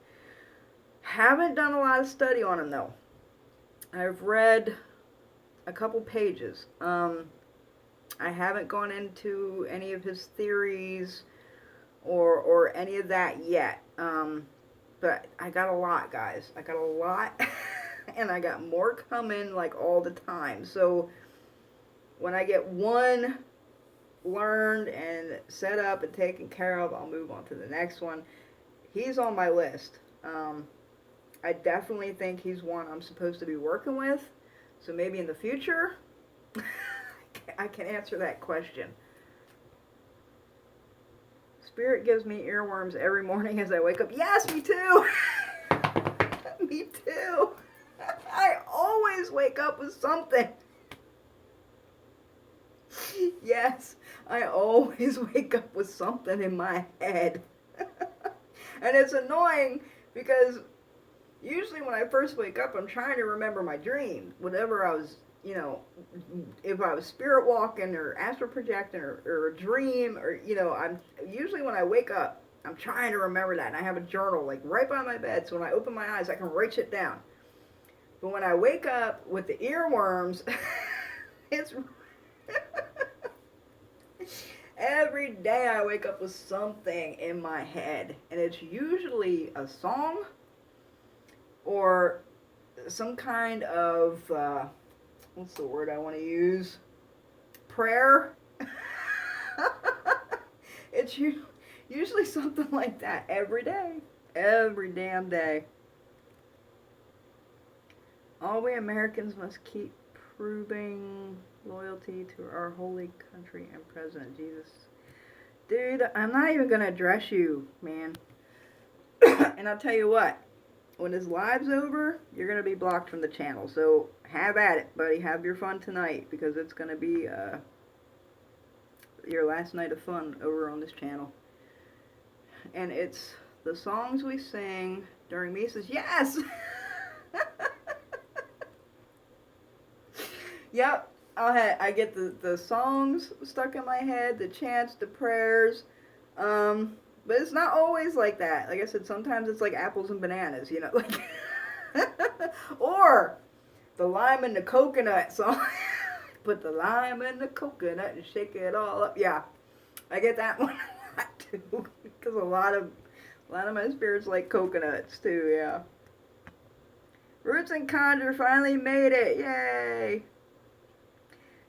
Haven't done a lot of study on him, though. I've read a couple pages. I haven't gone into any of his theories or any of that yet. But I got a lot, guys. I got a lot. And I got more coming, like, all the time. So when I get one learned and set up and taken care of, I'll move on to the next one. He's on my list. I definitely think he's one I'm supposed to be working with. So maybe in the future, I can answer that question. Spirit gives me earworms every morning as I wake up. Yes, me too. Me too. I always wake up with something. Yes, I always wake up with something in my head. And it's annoying because usually when I first wake up, I'm trying to remember my dream. Whatever I was, if I was spirit walking or astral projecting or a dream or, I'm usually when I wake up, I'm trying to remember that. And I have a journal like right by my bed. So when I open my eyes, I can write shit down. But when I wake up with the earworms, it's Every day I wake up with something in my head, and it's usually a song or some kind of, what's the word I want to use? Prayer. It's usually something like that every day. Every damn day. All we Americans must keep proving loyalty to our holy country and president, Jesus. Dude, I'm not even going to address you, man. And I'll tell you what. When this live's over, you're going to be blocked from the channel. So have at it, buddy. Have your fun tonight, because it's going to be your last night of fun over on this channel. And it's the songs we sing during Mises. Yes! Yep. I get the songs stuck in my head, the chants, the prayers. But it's not always like that. Like I said, sometimes it's like apples and bananas, you know, like or the lime and the coconut song. Put the lime in the coconut and shake it all up. Yeah, I get that one a lot too, because a lot of my spirits like coconuts too. Yeah. Roots and Conjure finally made it. Yay!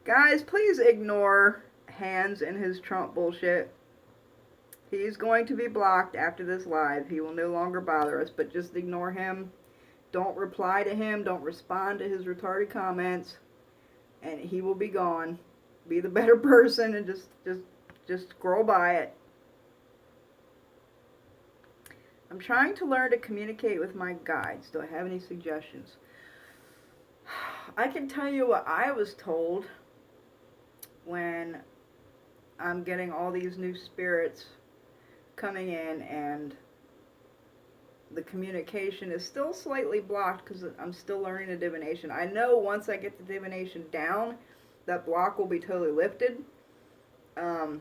Guys, please ignore Hands and his Trump bullshit. He's going to be blocked after this live. He will no longer bother us, but just ignore him. Don't reply to him. Don't respond to his retarded comments. And he will be gone. Be the better person and just scroll by it. I'm trying to learn to communicate with my guides. Do I have any suggestions? I can tell you what I was told when I'm getting all these new spirits coming in and the communication is still slightly blocked because I'm still learning the divination. I know once I get the divination down, that block will be totally lifted. I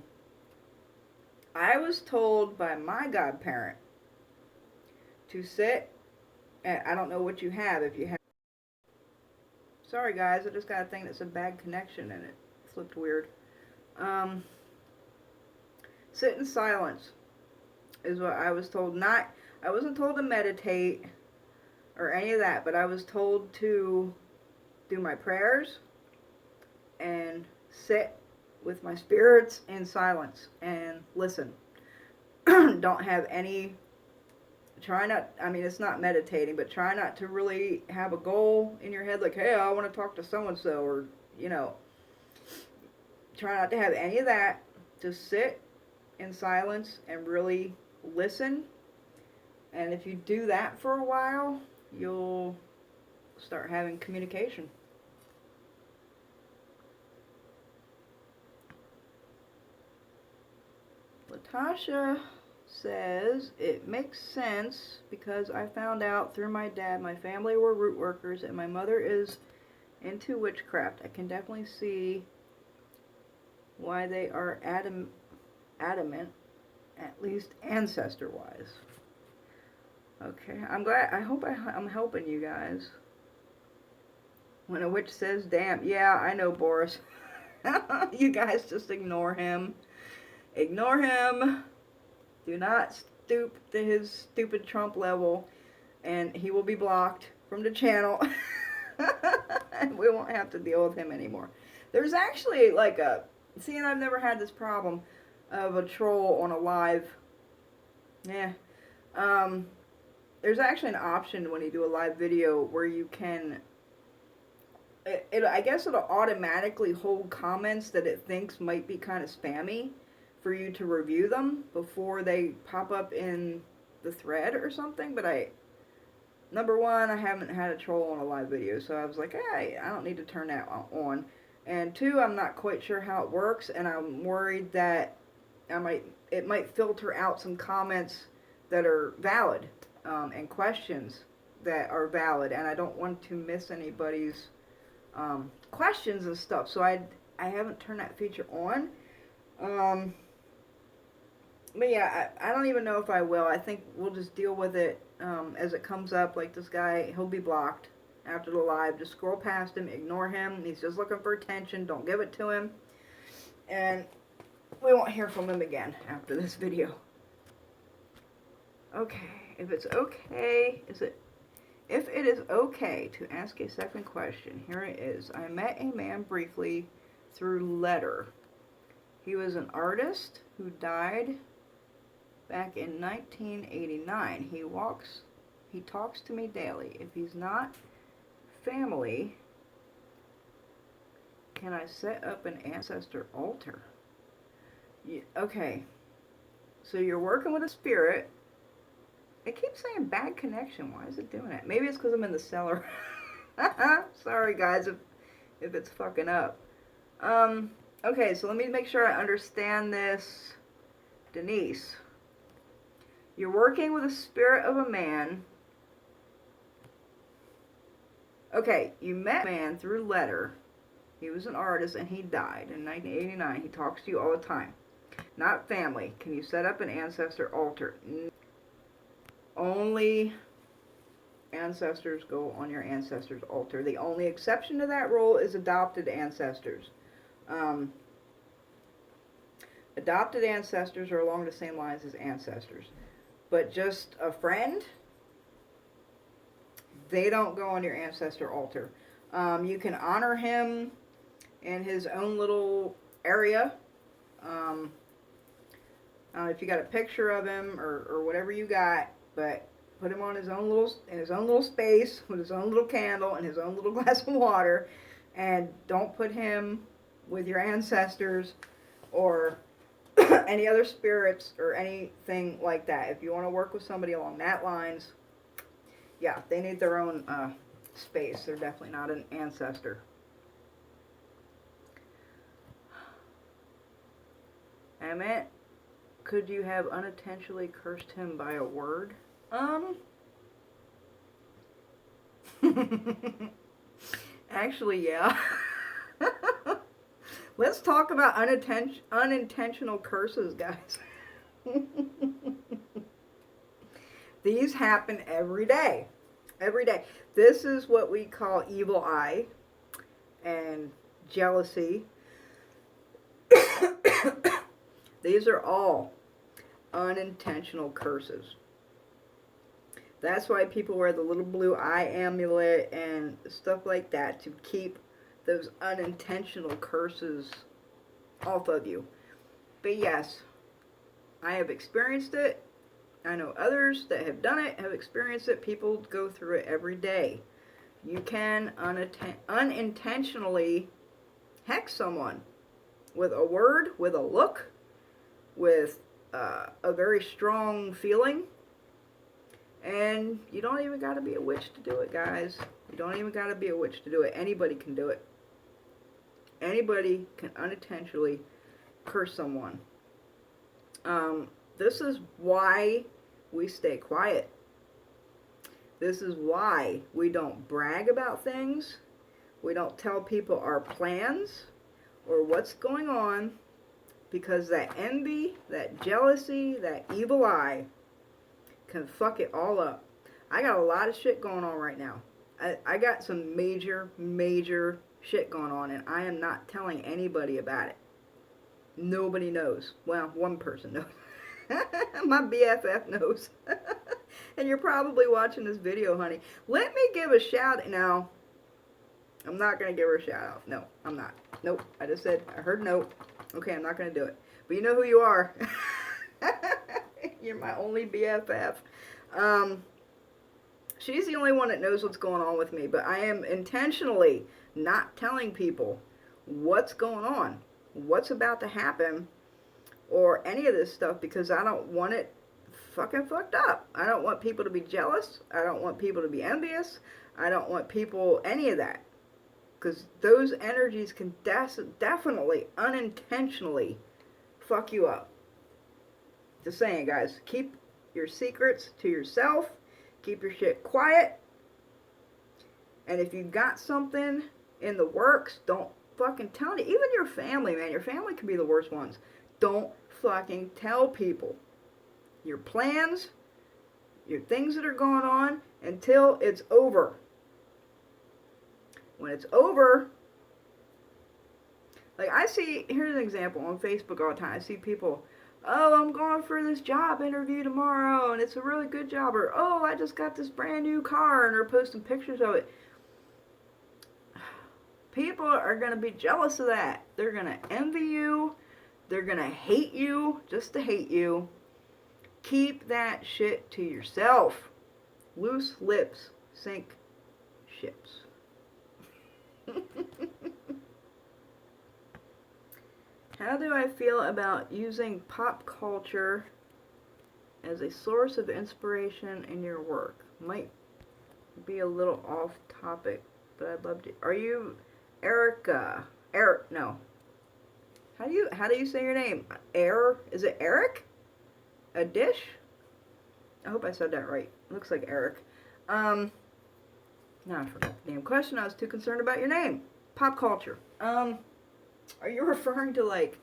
was told by my godparent to sit, and I don't know what you have. If you have, sorry guys, I just got a thing that's a bad connection and it flipped weird. Sit in silence is what I was told. I wasn't told to meditate or any of that, but I was told to do my prayers and sit with my spirits in silence and listen. Don't have any, try not, I mean, it's not meditating, but try not to really have a goal in your head like, hey, I want to talk to so-and-so, or, you know, try not to have any of that. Just sit in silence and really listen. And if you do that for a while, you'll start having communication. Latasha says, it makes sense because I found out through my dad my family were root workers and my mother is into witchcraft. I can definitely see why they are adamant, at least ancestor-wise. Okay, I'm glad, I hope I'm helping you guys. When a witch says, damn, yeah, I know, Boris. You guys just ignore him. Ignore him. Do not stoop to his stupid Trump level, and he will be blocked from the channel. And we won't have to deal with him anymore. There's actually like a, see, and I've never had this problem of a troll on a live. Yeah. There's actually an option when you do a live video where you can, I guess it'll automatically hold comments that it thinks might be kind of spammy for you to review them before they pop up in the thread or something. But number one, I haven't had a troll on a live video, so I was like, hey, I don't need to turn that on. And two, I'm not quite sure how it works, and I'm worried that it might filter out some comments that are valid, and questions that are valid, and I don't want to miss anybody's questions and stuff. So I haven't turned that feature on. But yeah, I don't even know if I will. I think we'll just deal with it as it comes up. Like this guy, he'll be blocked after the live. Just scroll past him, ignore him. He's just looking for attention. Don't give it to him. And we won't hear from him again after this video. Okay, if it's okay, if it is okay to ask a second question, here it is. I met a man briefly through letter. He was an artist who died back in 1989. He talks to me daily. If he's not family, can I set up an ancestor altar? Okay, so you're working with a spirit. It keeps saying bad connection. Why is it doing that? Maybe it's because I'm in the cellar. Sorry, guys, if it's fucking up. Okay, so let me make sure I understand this. Denise, you're working with a spirit of a man. Okay, you met a man through letter. He was an artist and he died in 1989. He talks to you all the time. Not family. Can you set up an ancestor altar? Only ancestors go on your ancestors' altar. The only exception to that rule is adopted ancestors. Adopted ancestors are along the same lines as ancestors. But just a friend, they don't go on your ancestor altar. You can honor him in his own little area. If you got a picture of him or whatever you got, but put him on his own little space with his own little candle and his own little glass of water, and don't put him with your ancestors or any other spirits or anything like that. If you want to work with somebody along that lines, yeah, they need their own space. They're definitely not an ancestor. Emmett, could you have unintentionally cursed him by a word? Actually, yeah. Let's talk about unintentional curses, guys. These happen every day. Every day. This is what we call evil eye and jealousy. These are all unintentional curses. That's why people wear the little blue eye amulet and stuff like that, to keep those unintentional curses off of you. But yes, I have experienced it. I know others that have done it, have experienced it. People go through it every day. You can unintentionally hex someone with a word, with a look, with a very strong feeling. And you don't even got to be a witch to do it, guys. You don't even got to be a witch to do it. Anybody can do it. Anybody can unintentionally curse someone. This is why we stay quiet. This is why we don't brag about things. We don't tell people our plans or what's going on, because that envy, that jealousy, that evil eye can fuck it all up. I got a lot of shit going on right now. I got some major shit going on, and I am not telling anybody about it. Nobody knows. Well, one person knows. My BFF knows. And you're probably watching this video, honey. Let me give a shout. Now, I'm not going to give her a shout out. No, I'm not. Nope. I just said, I heard no. Okay, I'm not going to do it. But you know who you are. You're my only BFF. She's the only one that knows what's going on with me. But I am intentionally not telling people what's going on, what's about to happen, or any of this stuff, because I don't want it fucking fucked up. I don't want people to be jealous. I don't want people to be envious. I don't want people, any of that. Because those energies can definitely, unintentionally fuck you up. Just saying, guys. Keep your secrets to yourself. Keep your shit quiet. And if you got something in the works, don't fucking tell it. Even your family, man. Your family can be the worst ones. Don't fucking tell people your plans, your things that are going on, until it's over. When it's over, Like, I see, here's an example on Facebook all the time. I see people, oh, I'm going for this job interview tomorrow, and it's a really good job. Or, oh, I just got this brand new car, and they're posting pictures of it. People are going to be jealous of that. They're going to envy you. They're going to hate you just to hate you. Keep that shit to yourself. Loose lips sink ships. How do I feel about using pop culture as a source of inspiration in your work? Might be a little off topic, but I'd love to. Are you Erica? Eric? No. How do you say your name? Is it Eric? A dish? I hope I said that right. Looks like Eric. Now I forgot the damn question. I was too concerned about your name. Pop culture. Are you referring to like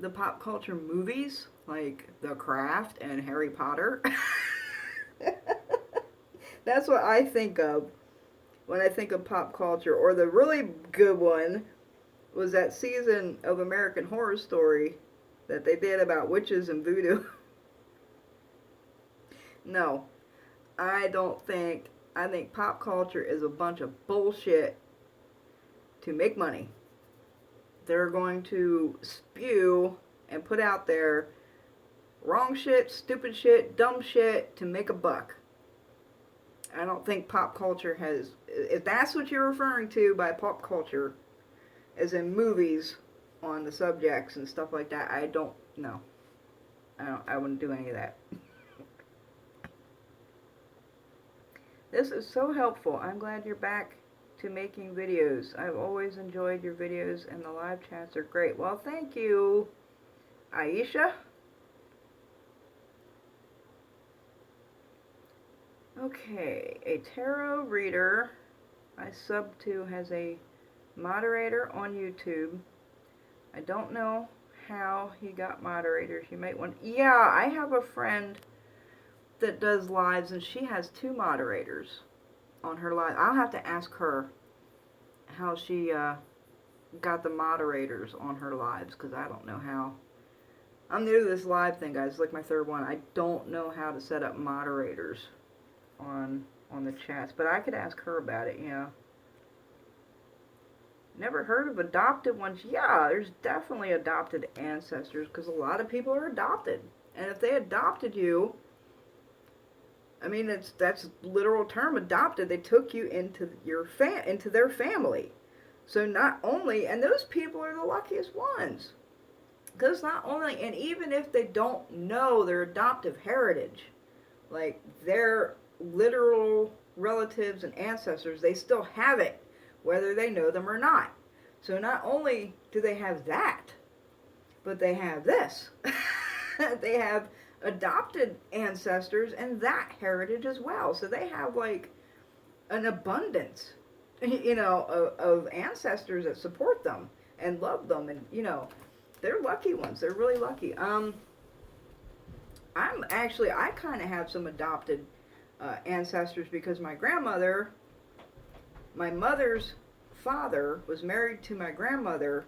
the pop culture movies, like The Craft and Harry Potter? That's what I think of when I think of pop culture. Or the really good one was that season of American Horror Story that they did about witches and voodoo. No, I don't think. I think pop culture is a bunch of bullshit to make money. They're going to spew and put out there wrong shit, stupid shit, dumb shit to make a buck. I don't think pop culture has, if that's what you're referring to by pop culture, as in movies on the subjects and stuff like that, I don't know. I wouldn't do any of that. This is so helpful. I'm glad you're back to making videos. I've always enjoyed your videos and the live chats are great. Well, thank you, Aisha. Okay, a tarot reader I sub to has a moderator on YouTube. I don't know how he got moderators. You might want... Yeah, I have a friend that does lives and she has 2 moderators on her live. I'll have to ask her how she got the moderators on her lives, because I don't know how. I'm new to this live thing, guys. It's like my 3rd one. I don't know how to set up moderators on the chats, but I could ask her about it. Yeah. Never heard of adopted ones. Yeah, there's definitely adopted ancestors, because a lot of people are adopted, and if they adopted you, I mean, that's literal term, adopted. They took you into into their family. So not only, and those people are the luckiest ones, because not only, and even if they don't know their adoptive heritage, like their literal relatives and ancestors, they still have it, whether they know them or not. So not only do they have that, but they have this. They have adopted ancestors and that heritage as well. So they have like an abundance, you know, of ancestors that support them and love them, and you know, they're lucky ones. They're really lucky. I kind of have some adopted ancestors, because my grandmother, my mother's father, was married to my grandmother,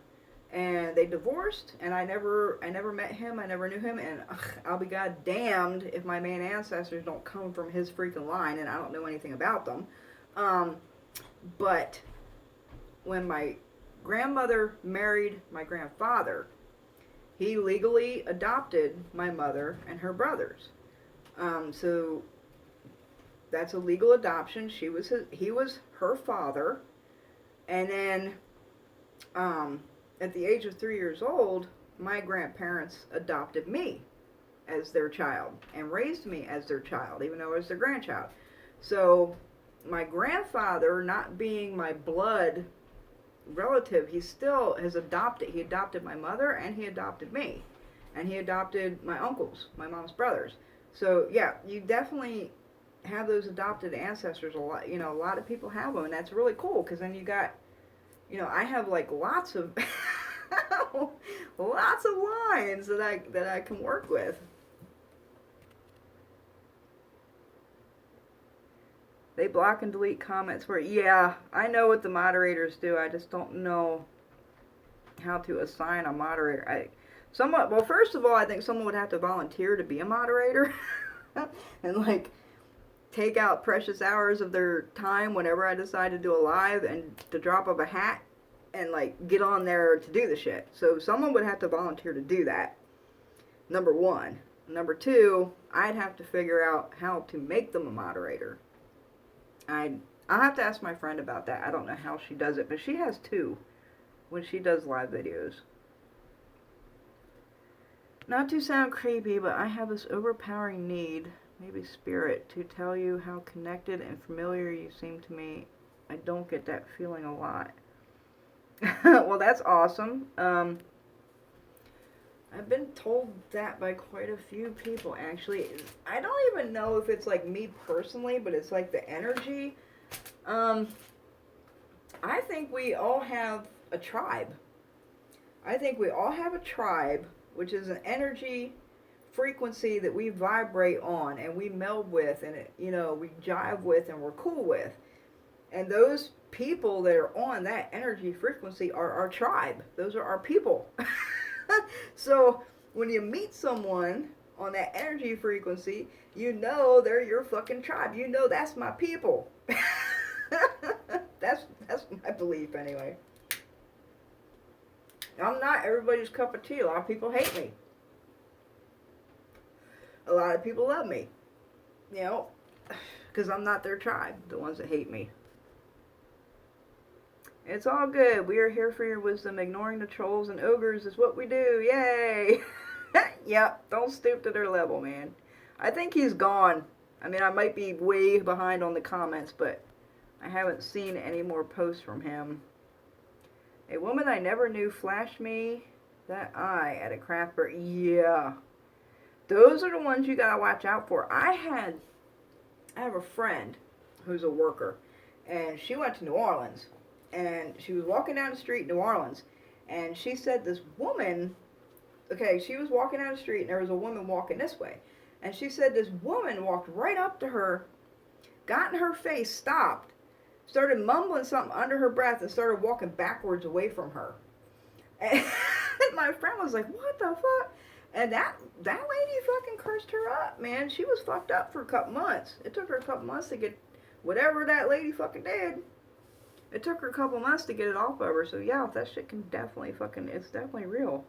and they divorced, and I never met him, I never knew him, and I'll be goddamned if my main ancestors don't come from his freaking line, and I don't know anything about them. But when my grandmother married my grandfather, he legally adopted my mother and her brothers. So that's a legal adoption. He was her father, and then at the age of 3 years old, my grandparents adopted me as their child and raised me as their child, even though I was their grandchild. So my grandfather, not being my blood relative, he still has adopted. He adopted my mother, and he adopted me, and he adopted my uncles, my mom's brothers. So yeah, you definitely have those adopted ancestors a lot. You know, a lot of people have them, and that's really cool, because then you got, you know, I have like lots of lots of lines that I can work with. They block and delete comments where, yeah, I know what the moderators do. I just don't know how to assign a moderator. Well, first of all, I think someone would have to volunteer to be a moderator and like take out precious hours of their time whenever I decide to do a live and the drop of a hat and like get on there to do the shit. So someone would have to volunteer to do that. Number one. Number two, I'd have to figure out how to make them a moderator. I'll have to ask my friend about that. I don't know how she does it, but she has two when she does live videos. Not to sound creepy, but I have this overpowering need, maybe spirit, to tell you how connected and familiar you seem to me. I don't get that feeling a lot. Well, that's awesome. I've been told that by quite a few people, actually. I don't even know if it's like me personally, but it's like the energy. I think we all have a tribe. I think we all have a tribe, which is an energy frequency that we vibrate on and we meld with and, we jive with and we're cool with. And those people that are on that energy frequency are our tribe. Those are our people. So when you meet someone on that energy frequency, they're your fucking tribe. That's my people. That's my belief anyway. I'm not everybody's cup of tea. A lot of people hate me. A lot of people love me. Because I'm not their tribe, the ones that hate me. It's all good. We are here for your wisdom. Ignoring the trolls and ogres is what we do. Yay! Yep, don't stoop to their level, man. I think he's gone. I mean, I might be way behind on the comments, but I haven't seen any more posts from him. A woman I never knew flashed me that eye at a craft fair. Yeah. Those are the ones you gotta watch out for. I have a friend who's a worker, and she went to New Orleans. And she was walking down the street in New Orleans, and she said this woman, she was walking down the street, and there was a woman walking this way. And she said this woman walked right up to her, got in her face, stopped, started mumbling something under her breath, and started walking backwards away from her. And my friend was like, what the fuck? And that lady fucking cursed her up, man. She was fucked up for a couple months. It took her a couple months to get whatever that lady fucking did. It took her a couple months to get it off of her, so yeah, that shit can definitely it's definitely real.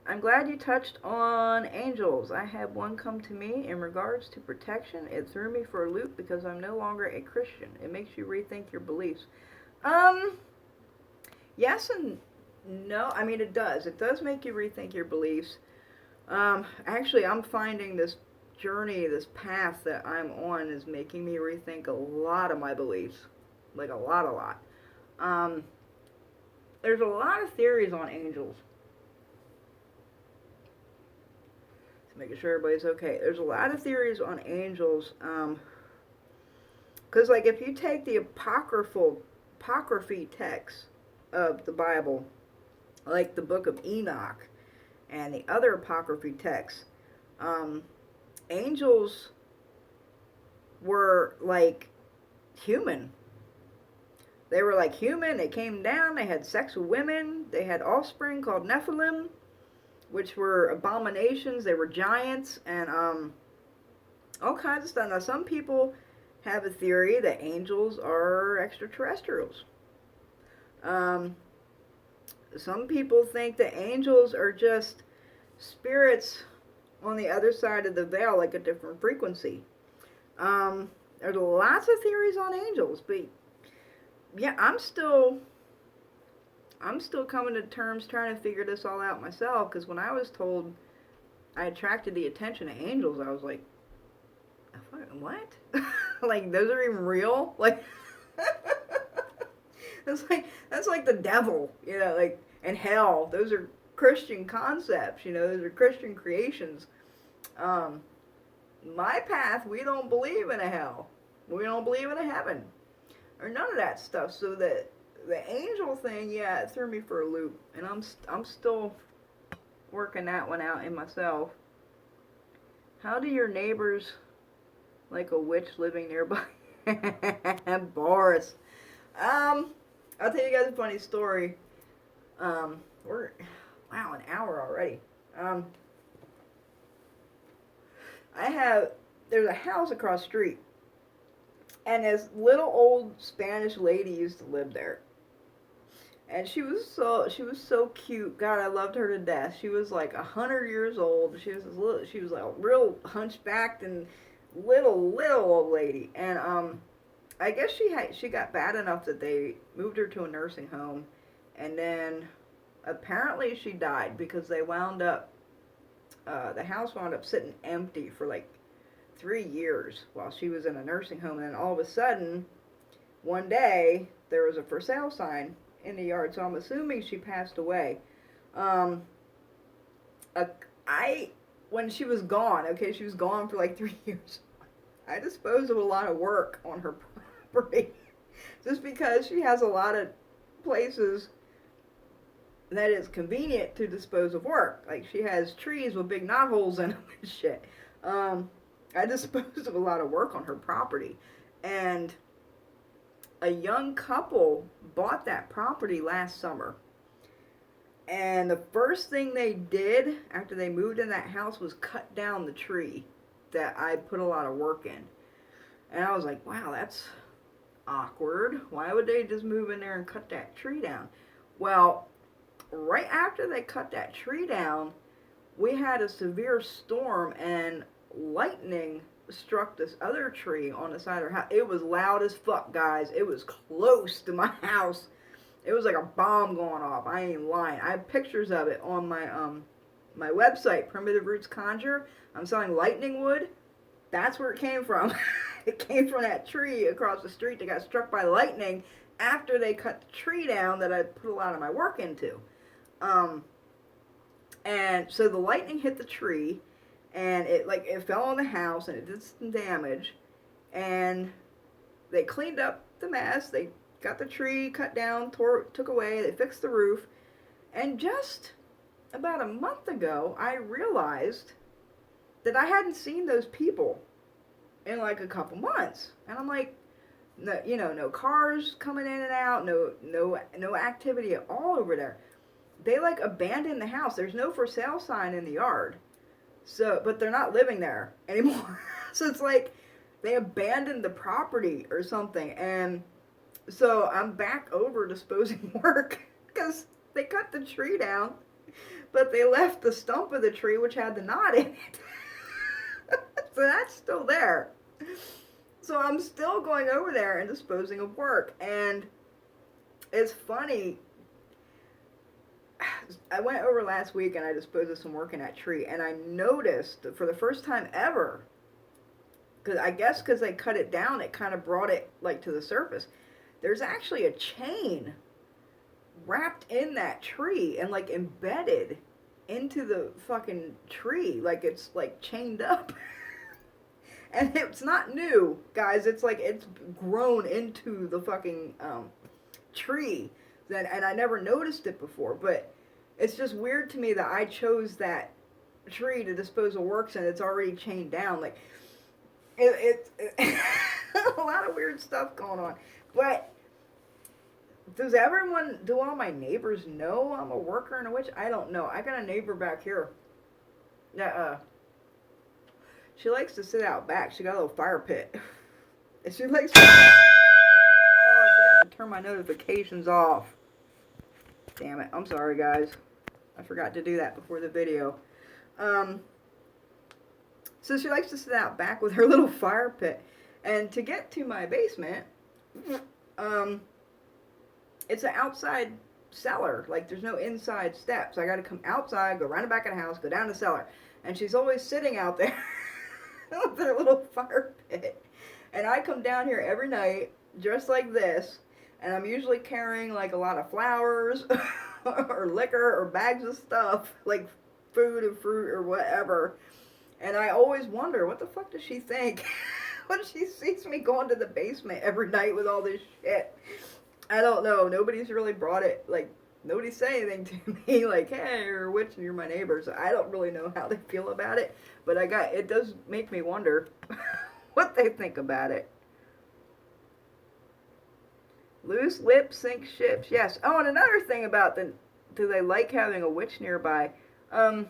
I'm glad you touched on angels. I had one come to me in regards to protection. It threw me for a loop because I'm no longer a Christian. It makes you rethink your beliefs. Yes and no. I mean, it does. It does make you rethink your beliefs. Actually, I'm finding this journey, this path that I'm on is making me rethink a lot of my beliefs. Like a lot. There's a lot of theories on angels. Just making sure everybody's okay. There's a lot of theories on angels. Because like if you take the apocryphy texts of the Bible, like the book of Enoch and the other apocryphy texts, angels were like human. They were like human. They came down. They had sex with women. They had offspring called Nephilim, which were abominations. They were giants and all kinds of stuff. Now, some people have a theory that angels are extraterrestrials. Some people think that angels are just spirits on the other side of the veil, like a different frequency. There's lots of theories on angels, but yeah, I'm still coming to terms trying to figure this all out myself, because when I was told I attracted the attention of angels, I was like, what? Like, those are even real? Like, that's like the devil, like, and hell. Those are Christian concepts, those are Christian creations. My path, we don't believe in a hell. We don't believe in a heaven. Or none of that stuff. So the angel thing, yeah, it threw me for a loop. And I'm still working that one out in myself. How do your neighbors like a witch living nearby? Boris. I'll tell you guys a funny story. We're, wow, an hour already. Um, there's a house across the street, and this little old Spanish lady used to live there. And she was so cute. God, I loved her to death. She was like 100 years old. She was like a real hunchbacked and little old lady. And I guess she got bad enough that they moved her to a nursing home, and then apparently she died because the house wound up sitting empty for like 3 years while she was in a nursing home. And then all of a sudden, one day there was a for sale sign in the yard, so I'm assuming she passed away. Um, I When she was gone, okay, she was gone for like 3 years. I disposed of a lot of work on her property, just because she has a lot of places that it's convenient to dispose of work. Like she has trees with big knotholes in them and shit. I disposed of a lot of work on her property, and a young couple bought that property last summer. And the first thing they did after they moved in that house was cut down the tree that I put a lot of work in. And I was like, wow, that's awkward. Why would they just move in there and cut that tree down? Well, right after they cut that tree down, we had a severe storm and lightning struck this other tree on the side of our house. It was loud as fuck, guys. It was close to my house. It was like a bomb going off. I ain't lying. I have pictures of it on my website, Primitive Roots Conjure. I'm selling lightning wood. That's where it came from. It came from that tree across the street that got struck by lightning after they cut the tree down that I put a lot of my work into. And so the lightning hit the tree, and it fell on the house, and it did some damage. And they cleaned up the mess. They got the tree cut down, took away. They fixed the roof. And just about a month ago, I realized that I hadn't seen those people in like a couple months. And I'm like, no cars coming in and out, no activity at all over there. They like abandoned the house. There's no for sale sign in the yard. So, but they're not living there anymore. So it's like they abandoned the property or something. And so I'm back over disposing work because they cut the tree down, but they left the stump of the tree which had the knot in it. So that's still there. So I'm still going over there and disposing of work. And it's funny. I went over last week and I disposed of some work in that tree, and I noticed for the first time ever, because they cut it down, it kind of brought it like to the surface. There's actually a chain wrapped in that tree and like embedded into the fucking tree, like it's like chained up. And it's not new, guys. It's like it's grown into the fucking tree. And I never noticed it before, but it's just weird to me that I chose that tree to dispose of works and it's already chained down. Like, it's a lot of weird stuff going on. But do all my neighbors know I'm a worker and a witch? I don't know. I got a neighbor back here that, she likes to sit out back. She got a little fire pit. And she likes to... Oh, I forgot to turn my notifications off. Damn it. I'm sorry, guys. I forgot to do that before the video. So she likes to sit out back with her little fire pit. And to get to my basement, it's an outside cellar. Like, there's no inside steps. I got to come outside, go around the back of the house, go down the cellar. And she's always sitting out there with her little fire pit. And I come down here every night, dressed like this, and I'm usually carrying like a lot of flowers or liquor or bags of stuff, like food and fruit or whatever. And I always wonder, what the fuck does she think when she sees me going to the basement every night with all this shit? I don't know. Nobody's really brought it, like, nobody say anything to me like, hey, you're a witch and you're my neighbor. So I don't really know how they feel about it. But it does make me wonder what they think about it. Loose lips sink ships. Yes. Oh, and another thing about do they like having a witch nearby? I'm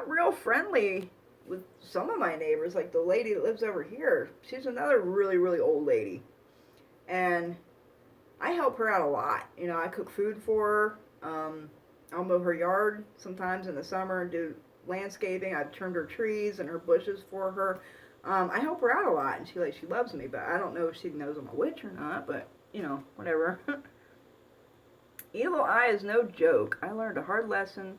real friendly with some of my neighbors. Like the lady that lives over here. She's another really, really old lady. And I help her out a lot. You know, I cook food for her. I'll mow her yard sometimes in the summer and do landscaping. I've trimmed her trees and her bushes for her. I help her out a lot, and she loves me. But I don't know if she knows I'm a witch or not. But you know, whatever. Evil eye is no joke. I learned a hard lesson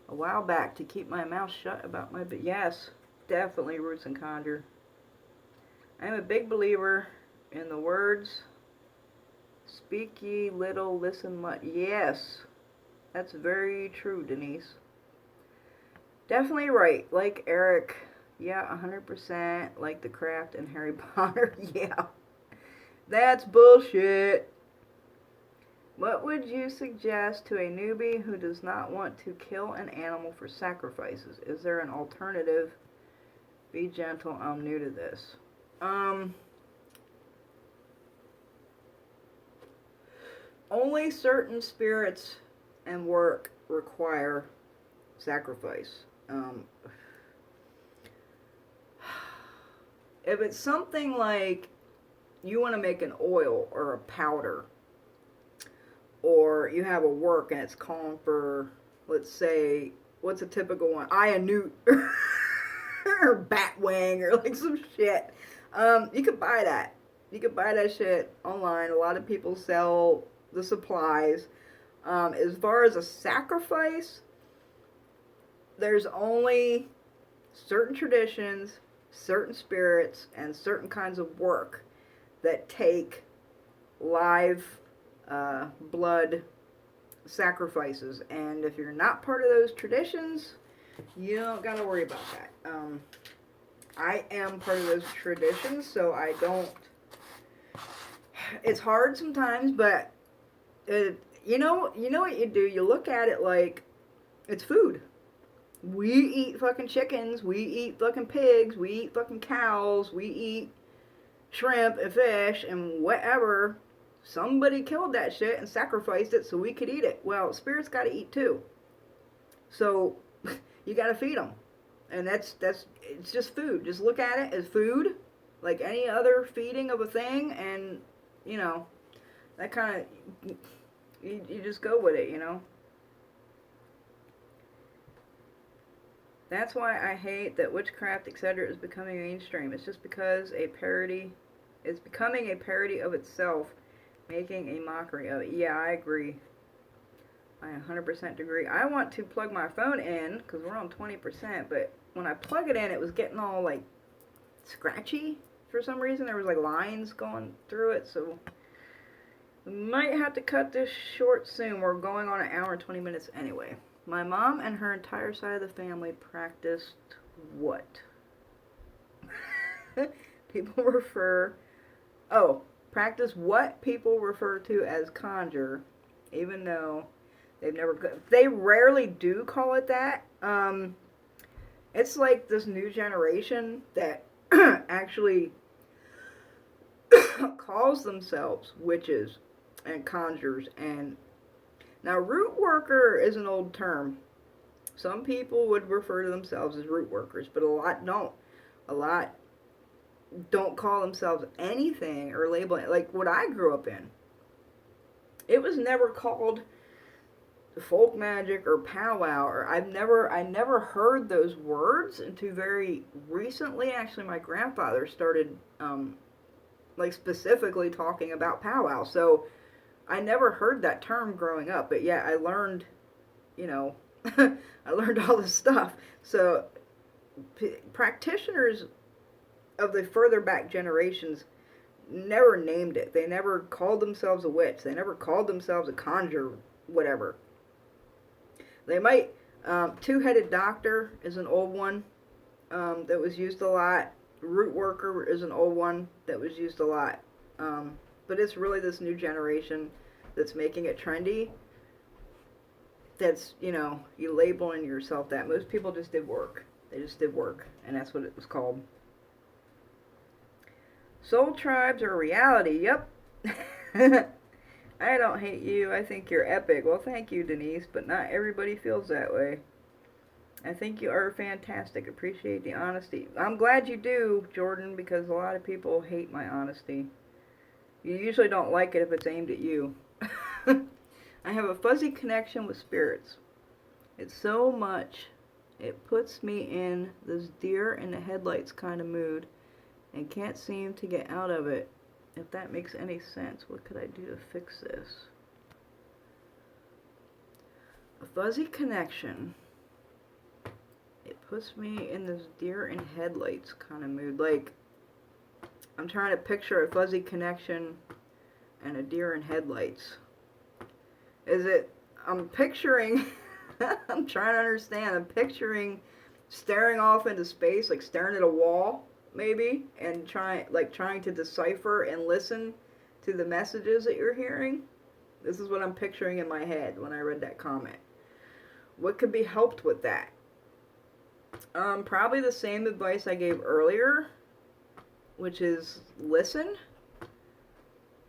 a while back to keep my mouth shut about my. But yes, definitely Roots and Conjure. I am a big believer in the words. Speak ye little, listen much. Yes, that's very true, Denise. Definitely right. Like Eric. Yeah, 100%. Like the craft and Harry Potter. Yeah. That's bullshit. What would you suggest to a newbie who does not want to kill an animal for sacrifices? Is there an alternative? Be gentle. I'm new to this. Only certain spirits and work require sacrifice. If it's something like you want to make an oil or a powder, or you have a work and it's calling for, let's say, what's a typical one? Eye of newt or bat wing or like some shit. You could buy that. You could buy that shit online. A lot of people sell the supplies. As far as a sacrifice, there's only certain traditions, certain spirits, and certain kinds of work that take live blood sacrifices. And if you're not part of those traditions, you don't gotta worry about that. I am part of those traditions, so I don't. It's hard sometimes, but you know what you do. You look at it like it's food. We eat fucking chickens. We eat fucking pigs. We eat fucking cows. We eat shrimp and fish and whatever. Somebody killed that shit and sacrificed it so we could eat it. Well, spirits got to eat too. So you got to feed them. And it's just food. Just look at it as food, like any other feeding of a thing, and you know, that kind of you just go with it, you know. That's why I hate that witchcraft, etc., is becoming mainstream. It's just because it's becoming a parody of itself, making a mockery of it. Yeah, I agree. I 100% agree. I want to plug my phone in, because we're on 20%, but when I plug it in, it was getting all, like, scratchy for some reason. There was, like, lines going through it, so we might have to cut this short soon. We're going on an hour and 20 minutes anyway. My mom and her entire side of the family practiced what? Practice what people refer to as conjure, even though they rarely do call it that. It's like this new generation that actually calls themselves witches and conjures. And now root worker is an old term. Some people would refer to themselves as root workers, but a lot don't. A lot don't call themselves anything or label it. Like what I grew up in, it was never called Folkmagic or powwow, or I never heard those words until very recently. Actually, my grandfather started like specifically talking about powwow, so I never heard that term growing up. But yeah, I learned, you know, I learned all this stuff. So practitioners of the further back generations never named it. They never called themselves a witch. They never called themselves a conjure, whatever. They might, two-headed doctor is an old one that was used a lot. Root worker is an old one that was used a lot. But it's really this new generation that's making it trendy. That's, you know, you labeling yourself that. Most people just did work. They just did work, and that's what it was called. Soul tribes are reality. Yep. I don't hate you. I think you're epic. Well, thank you, Denise, but not everybody feels that way. I think you are fantastic. Appreciate the honesty. I'm glad you do, Jordan, because a lot of people hate my honesty. You usually don't like it if it's aimed at you. I have a fuzzy connection with spirits. It's so much. It puts me in this deer in the headlights kind of mood and can't seem to get out of it. If that makes any sense, what could I do to fix this? A fuzzy connection. It puts me in this deer in headlights kind of mood. Like, I'm trying to picture a fuzzy connection and a deer in headlights. Is it, I'm picturing, I'm trying to understand, I'm picturing staring off into space, like staring at a wall, maybe, and trying to decipher and listen to the messages that you're hearing. This is what I'm picturing in my head when I read that comment. What could be helped with that? Probably the same advice I gave earlier, which is listen.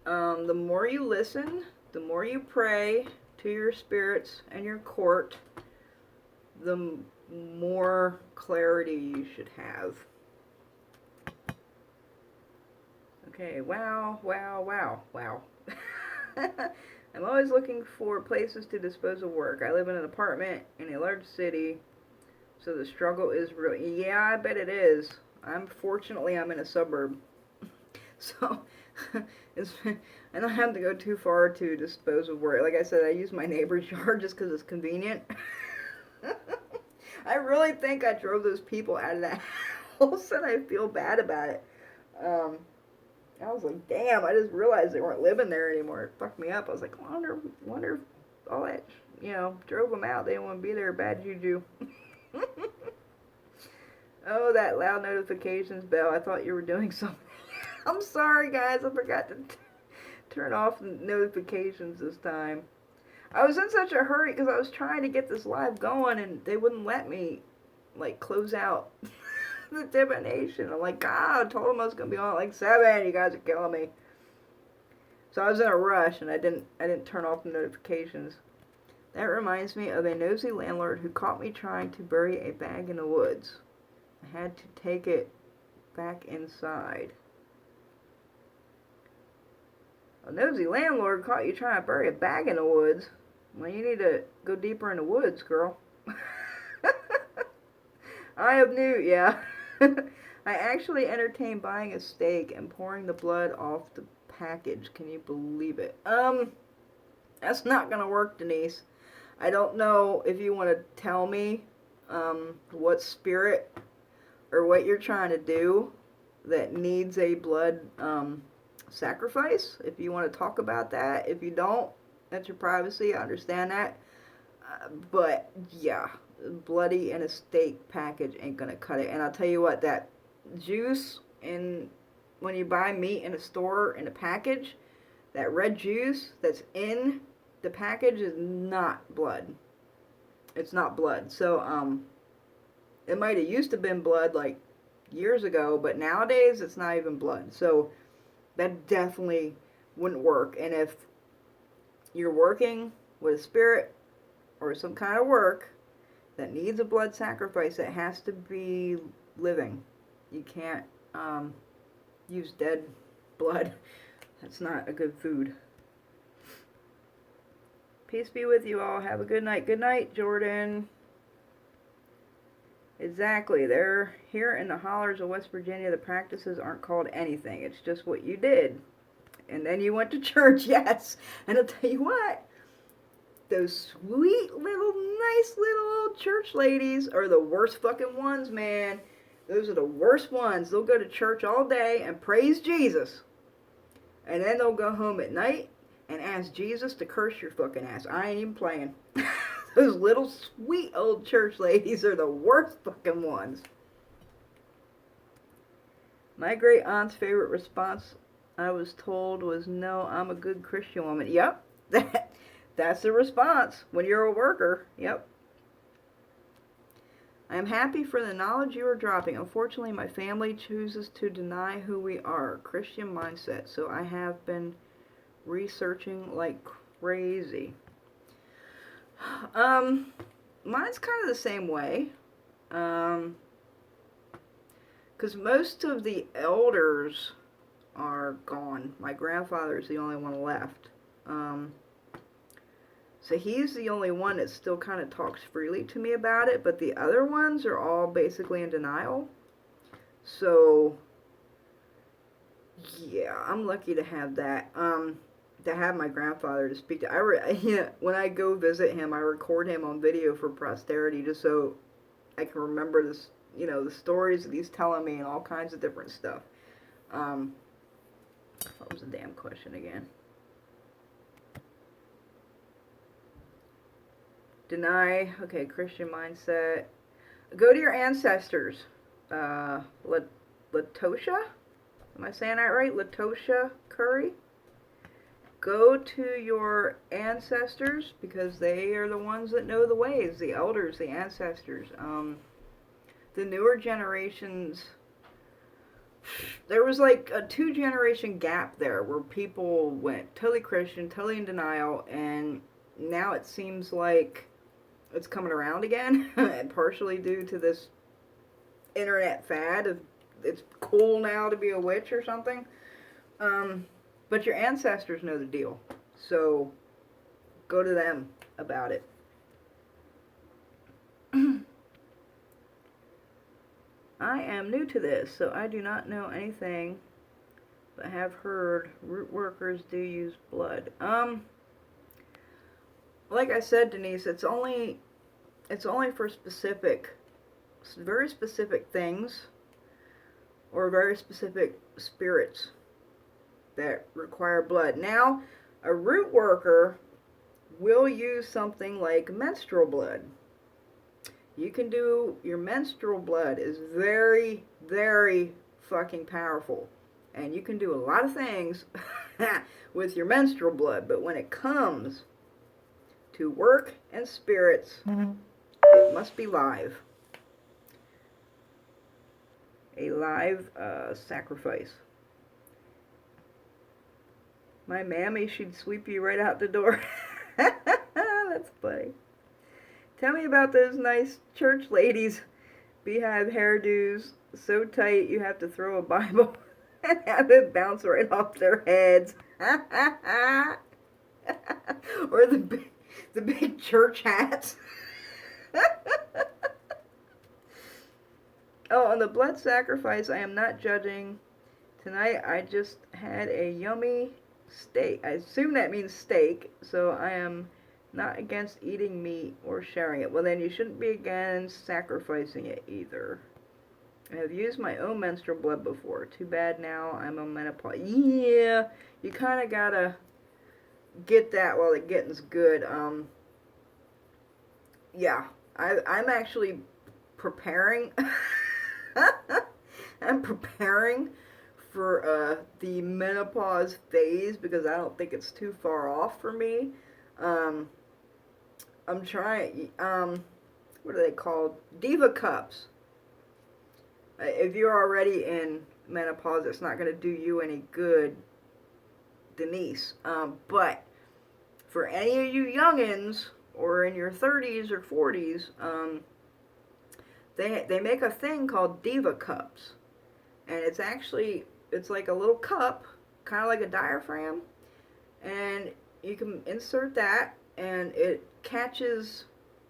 The more you listen, the more you pray to your spirits and your court, the more clarity you should have. Okay, wow. I'm always looking for places to dispose of work. I live in an apartment in a large city, so the struggle is real. Yeah, I bet it is. Fortunately, I'm in a suburb. So, I don't have to go too far to dispose of work. Like I said, I use my neighbor's yard just because it's convenient. I really think I drove those people out of that house, and I feel bad about it. I was like, damn, I just realized they weren't living there anymore. It fucked me up. I was like, wonder if all that, drove them out. They didn't want to be there. Bad juju. Oh, that loud notifications bell. I thought you were doing something. I'm sorry, guys. I forgot to turn off the notifications this time. I was in such a hurry because I was trying to get this live going, and they wouldn't let me, close out the divination. I'm like, God, I told them I was going to be on at 7. You guys are killing me. So I was in a rush, and I didn't turn off the notifications. That reminds me of a nosy landlord who caught me trying to bury a bag in the woods. I had to take it back inside. A nosy landlord caught you trying to bury a bag in the woods. Well, you need to go deeper in the woods, girl. I have new, yeah. I actually entertained buying a steak and pouring the blood off the package. Can you believe it? That's not gonna work, Denise. I don't know if you want to tell me what spirit or what you're trying to do that needs a blood sacrifice. If you want to talk about that. If you don't, that's your privacy. I understand that. But yeah, bloody in a steak package ain't gonna cut it. And I'll tell you what, that juice when you buy meat in a store in a package, that red juice that's in the package is not blood. It's not blood. So it might have used to been blood years ago, but nowadays it's not even blood. So that definitely wouldn't work. And if you're working with a spirit or some kind of work that needs a blood sacrifice, it has to be living. You can't use dead blood. That's not a good food. Peace be with you all. Have a good night. Good night, Jordan. Exactly. They're here in the hollers of West Virginia. The practices aren't called anything. It's just what you did. And then you went to church, yes. And I'll tell you what, those sweet little, nice little old church ladies are the worst fucking ones, man. Those are the worst ones. They'll go to church all day and praise Jesus. And then they'll go home at night and ask Jesus to curse your fucking ass. I ain't even playing. Those little sweet old church ladies are the worst fucking ones. My great aunt's favorite response, I was told, was, no, I'm a good Christian woman. Yep, that's the response when you're a worker. Yep. I am happy for the knowledge you are dropping. Unfortunately, my family chooses to deny who we are. Christian mindset. So I have been researching like crazy. Mine's kind of the same way. Because most of the elders are gone. My grandfather's the only one left. So he's the only one that still kind of talks freely to me about it, but the other ones are all basically in denial. So, yeah, I'm lucky to have that. To have my grandfather to speak to. When I go visit him, I record him on video for posterity, just so I can remember this, the stories that he's telling me and all kinds of different stuff. What was the damn question again? Deny. Okay, Christian mindset. Go to your ancestors. Latosha? Am I saying that right? Latosha Curry? Go to your ancestors because they are the ones that know the ways. The elders, the ancestors. The newer generations, there was like a 2-generation gap there where people went totally Christian, totally in denial, and now it seems like it's coming around again, and partially due to this internet fad of it's cool now to be a witch or something. But your ancestors know the deal, so go to them about it. I am new to this, so I do not know anything, but have heard root workers do use blood. Like I said, Denise, it's only for very specific things, or very specific spirits that require blood. Now, a root worker will use something like menstrual blood. You can do, your menstrual blood is very, very fucking powerful. And you can do a lot of things with your menstrual blood. But when it comes to work and spirits, it must be live. A live sacrifice. My mammy, she'd sweep you right out the door. That's funny. Tell me about those nice church ladies. Beehive hairdos, so tight you have to throw a Bible and have it bounce right off their heads. Or the big church hats. Oh, on the blood sacrifice, I am not judging. Tonight I just had a yummy steak. I assume that means steak, so I am not against eating meat or sharing it. Well, then you shouldn't be against sacrificing it either. I have used my own menstrual blood before. Too bad now I'm on menopause. Yeah, you kind of gotta get that while the getting's good. Yeah, I'm actually preparing. I'm preparing for the menopause phase because I don't think it's too far off for me. I'm trying, what are they called? Diva cups. If you're already in menopause, it's not going to do you any good, Denise. But for any of you youngins, or in your 30s or 40s, they make a thing called Diva cups. And it's like a little cup, kind of like a diaphragm. And you can insert that, and it catches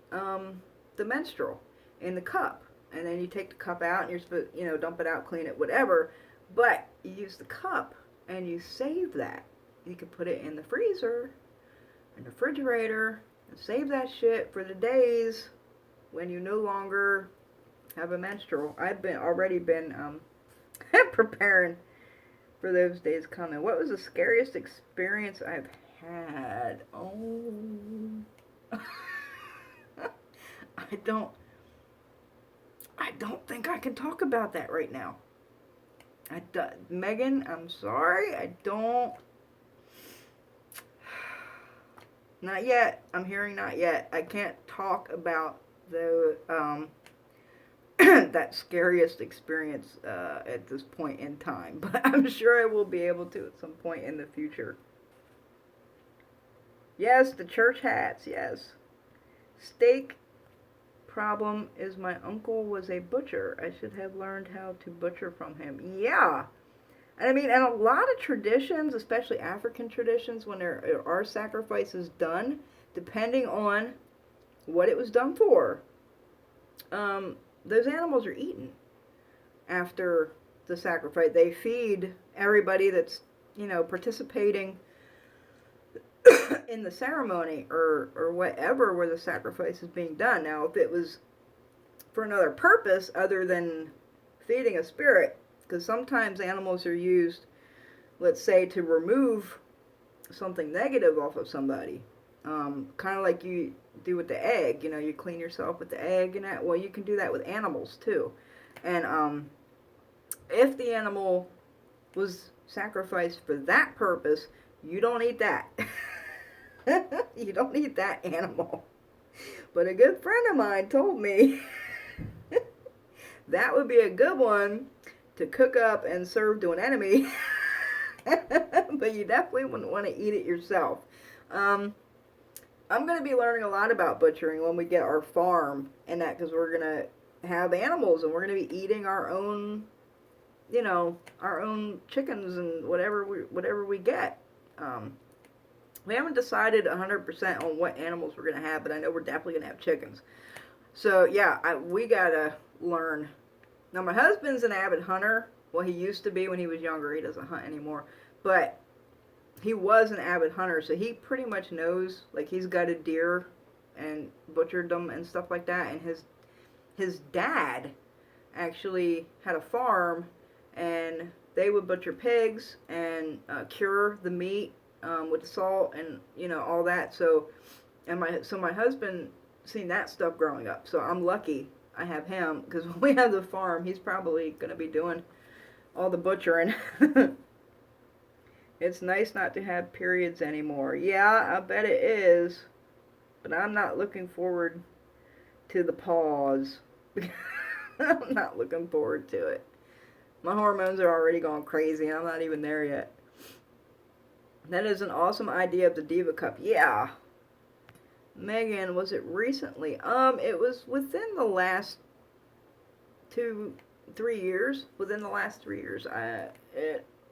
the menstrual in the cup. And then you take the cup out, and you're supposed to, dump it out, clean it, whatever. But you use the cup, and you save that. You can put it in the freezer, in the refrigerator, and save that shit for the days when you no longer have a menstrual. I've already been preparing for those days coming. What was the scariest experience I've had? Oh, I don't think I can talk about that right now. Megan, I'm sorry. I don't. Not yet. I'm hearing not yet. I can't talk about the that scariest experience at this point in time, but I'm sure I will be able to at some point in the future. Yes, the church hats, yes. Steak problem is my uncle was a butcher. I should have learned how to butcher from him. Yeah. I mean, and a lot of traditions, especially African traditions, when there are sacrifices done, depending on what it was done for, those animals are eaten after the sacrifice. They feed everybody that's, participating in the ceremony or whatever where the sacrifice is being done. Now, if it was for another purpose other than feeding a spirit, because sometimes animals are used, let's say, to remove something negative off of somebody. Kind of like you do with the egg. You clean yourself with the egg and that. Well, you can do that with animals too. And if the animal was sacrificed for that purpose, you don't eat that. You don't eat that animal. But a good friend of mine told me that would be a good one to cook up and serve to an enemy. But you definitely wouldn't want to eat it yourself. I'm going to be learning a lot about butchering when we get our farm and that, because we're going to have animals and we're going to be eating our own, our own chickens and whatever we get. We haven't decided 100% on what animals we're going to have, but I know we're definitely going to have chickens. So, yeah, we got to learn. Now, my husband's an avid hunter. Well, he used to be when he was younger. He doesn't hunt anymore. But he was an avid hunter, so he pretty much knows. Like, he's gutted deer and butchered them and stuff like that. And his dad actually had a farm, and they would butcher pigs and cure the meat with salt and all that. So my husband seen that stuff growing up. So I'm lucky I have him, because when we have the farm, he's probably going to be doing all the butchering. It's nice not to have periods anymore. Yeah, I bet it is. But I'm not looking forward to the pause. I'm not looking forward to it. My hormones are already going crazy, and I'm not even there yet. That is an awesome idea of the Diva Cup. Yeah. Megan, was it recently? It was within the last 3 years. Within the last 3 years.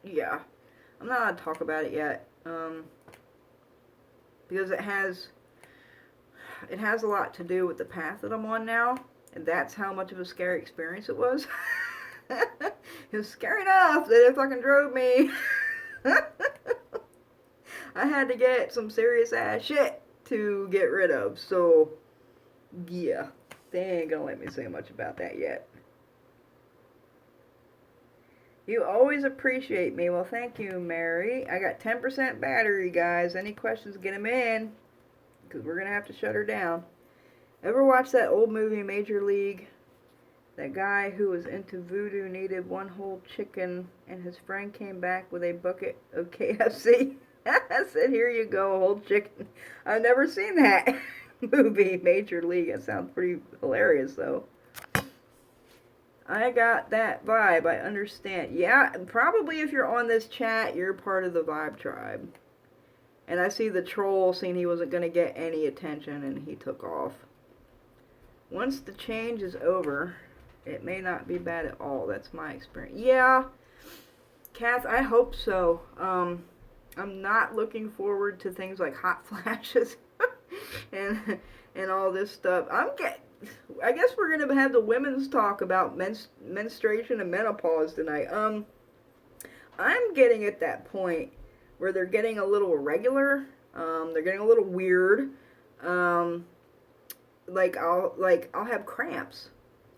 Yeah. I'm not allowed to talk about it yet. Because it has a lot to do with the path that I'm on now. And that's how much of a scary experience it was. It was scary enough that it fucking drove me. I had to get some serious ass shit to get rid of. So, yeah. They ain't gonna let me say much about that yet. You always appreciate me. Well, thank you, Mary. I got 10% battery, guys. Any questions, get them in. Because we're going to have to shut her down. Ever watch that old movie, Major League? That guy who was into voodoo needed one whole chicken, and his friend came back with a bucket of KFC. I said, here you go, a whole chicken. I've never seen that movie, Major League. It sounds pretty hilarious, though. I got that vibe. I understand. Yeah, probably if you're on this chat, you're part of the Vibe Tribe. And I see the troll saying he wasn't going to get any attention, and he took off. Once the change is over, it may not be bad at all. That's my experience. Yeah, Kath, I hope so. I'm not looking forward to things like hot flashes and all this stuff. I guess we're going to have the women's talk about menstruation and menopause tonight. I'm getting at that point where they're getting a little irregular. They're getting a little weird. I'll have cramps.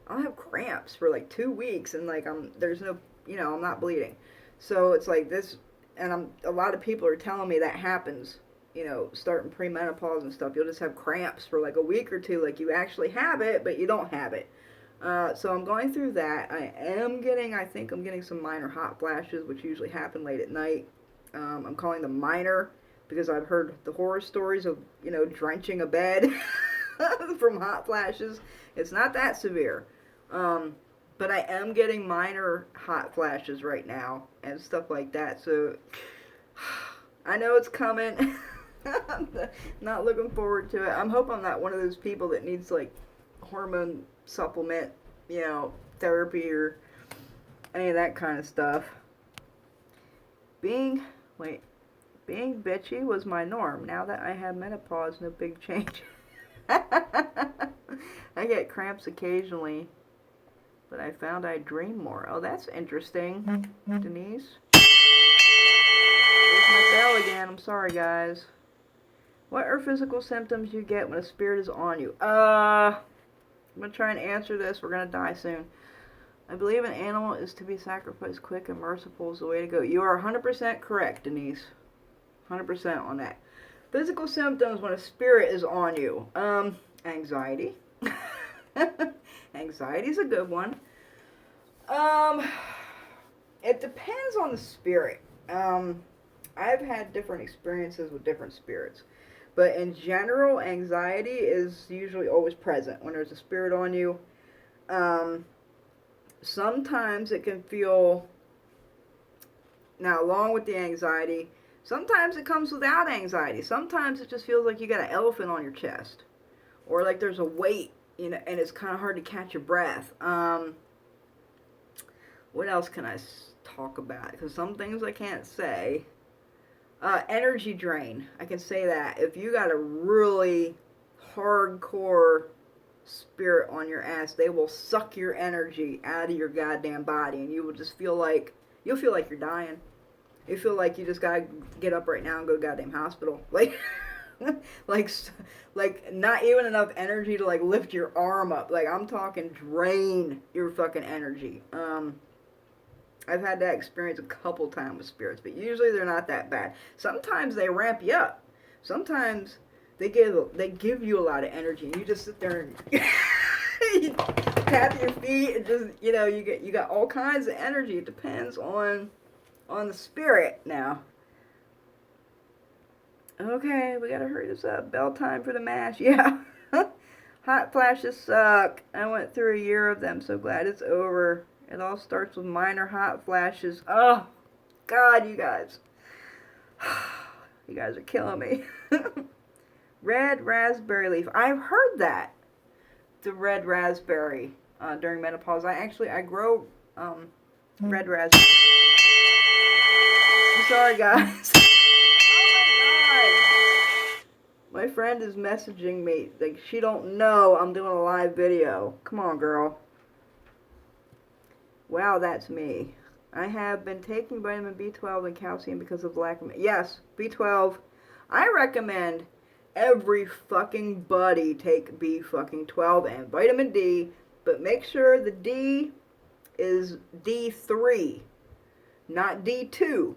I'll have cramps for like 2 weeks, and like there's no, I'm not bleeding. So it's like this, and a lot of people are telling me that happens. Starting premenopause and stuff, you'll just have cramps for like a week or two, like you actually have it, but you don't have it. So I'm going through that. I think I'm getting some minor hot flashes, which usually happen late at night. I'm calling them minor because I've heard the horror stories of, drenching a bed from hot flashes. It's not that severe. But I am getting minor hot flashes right now and stuff like that. So I know it's coming. Not looking forward to it. I'm hoping I'm not one of those people that needs like hormone supplement, you know, therapy or any of that kind of stuff. Being bitchy was my norm. Now that I have menopause, no big change. I get cramps occasionally, but I found I dream more. Oh, that's interesting, Denise. There's my bell again. I'm sorry, guys. What are physical symptoms you get when a spirit is on you? I'm going to try and answer this. We're going to die soon. I believe an animal is to be sacrificed quick and merciful is the way to go. You are 100% correct, Denise. 100% on that. Physical symptoms when a spirit is on you. Anxiety. Anxiety is a good one. It depends on the spirit. I've had different experiences with different spirits. But in general, anxiety is usually always present when there's a spirit on you. Sometimes it can feel, now along with the anxiety, sometimes it comes without anxiety. Sometimes it just feels like you got an elephant on your chest. Or like there's a weight, you know, and it's kind of hard to catch your breath. What else can I talk about? Because some things I can't say. Energy drain. I can say that. If you got a really hardcore spirit on your ass, they will suck your energy out of your goddamn body, and you will just feel like, you'll feel like you're dying. You feel like you just gotta get up right now and go to goddamn hospital. Like, like not even enough energy to like lift your arm up. Like, I'm talking drain your fucking energy. I've had that experience a couple times with spirits, but usually they're not that bad. Sometimes they ramp you up. Sometimes they give you a lot of energy, and you just sit there and you tap your feet, and just, you know, you got all kinds of energy. It depends on the spirit now. Okay, we gotta hurry this up. Bell time for the mash. Yeah. Hot flashes suck. I went through a year of them, so glad it's over. It all starts with minor hot flashes. Oh, God, you guys. You guys are killing me. Red raspberry leaf. I've heard that. The red raspberry during menopause. I grow red raspberry. I'm sorry, guys. Oh, my God. My friend is messaging me. Like, she don't know I'm doing a live video. Come on, girl. Wow, that's me. I have been taking vitamin B12 and calcium because of lack of... Yes, B12. I recommend every fucking buddy take B12 and vitamin D, but make sure the D is D3, not D2.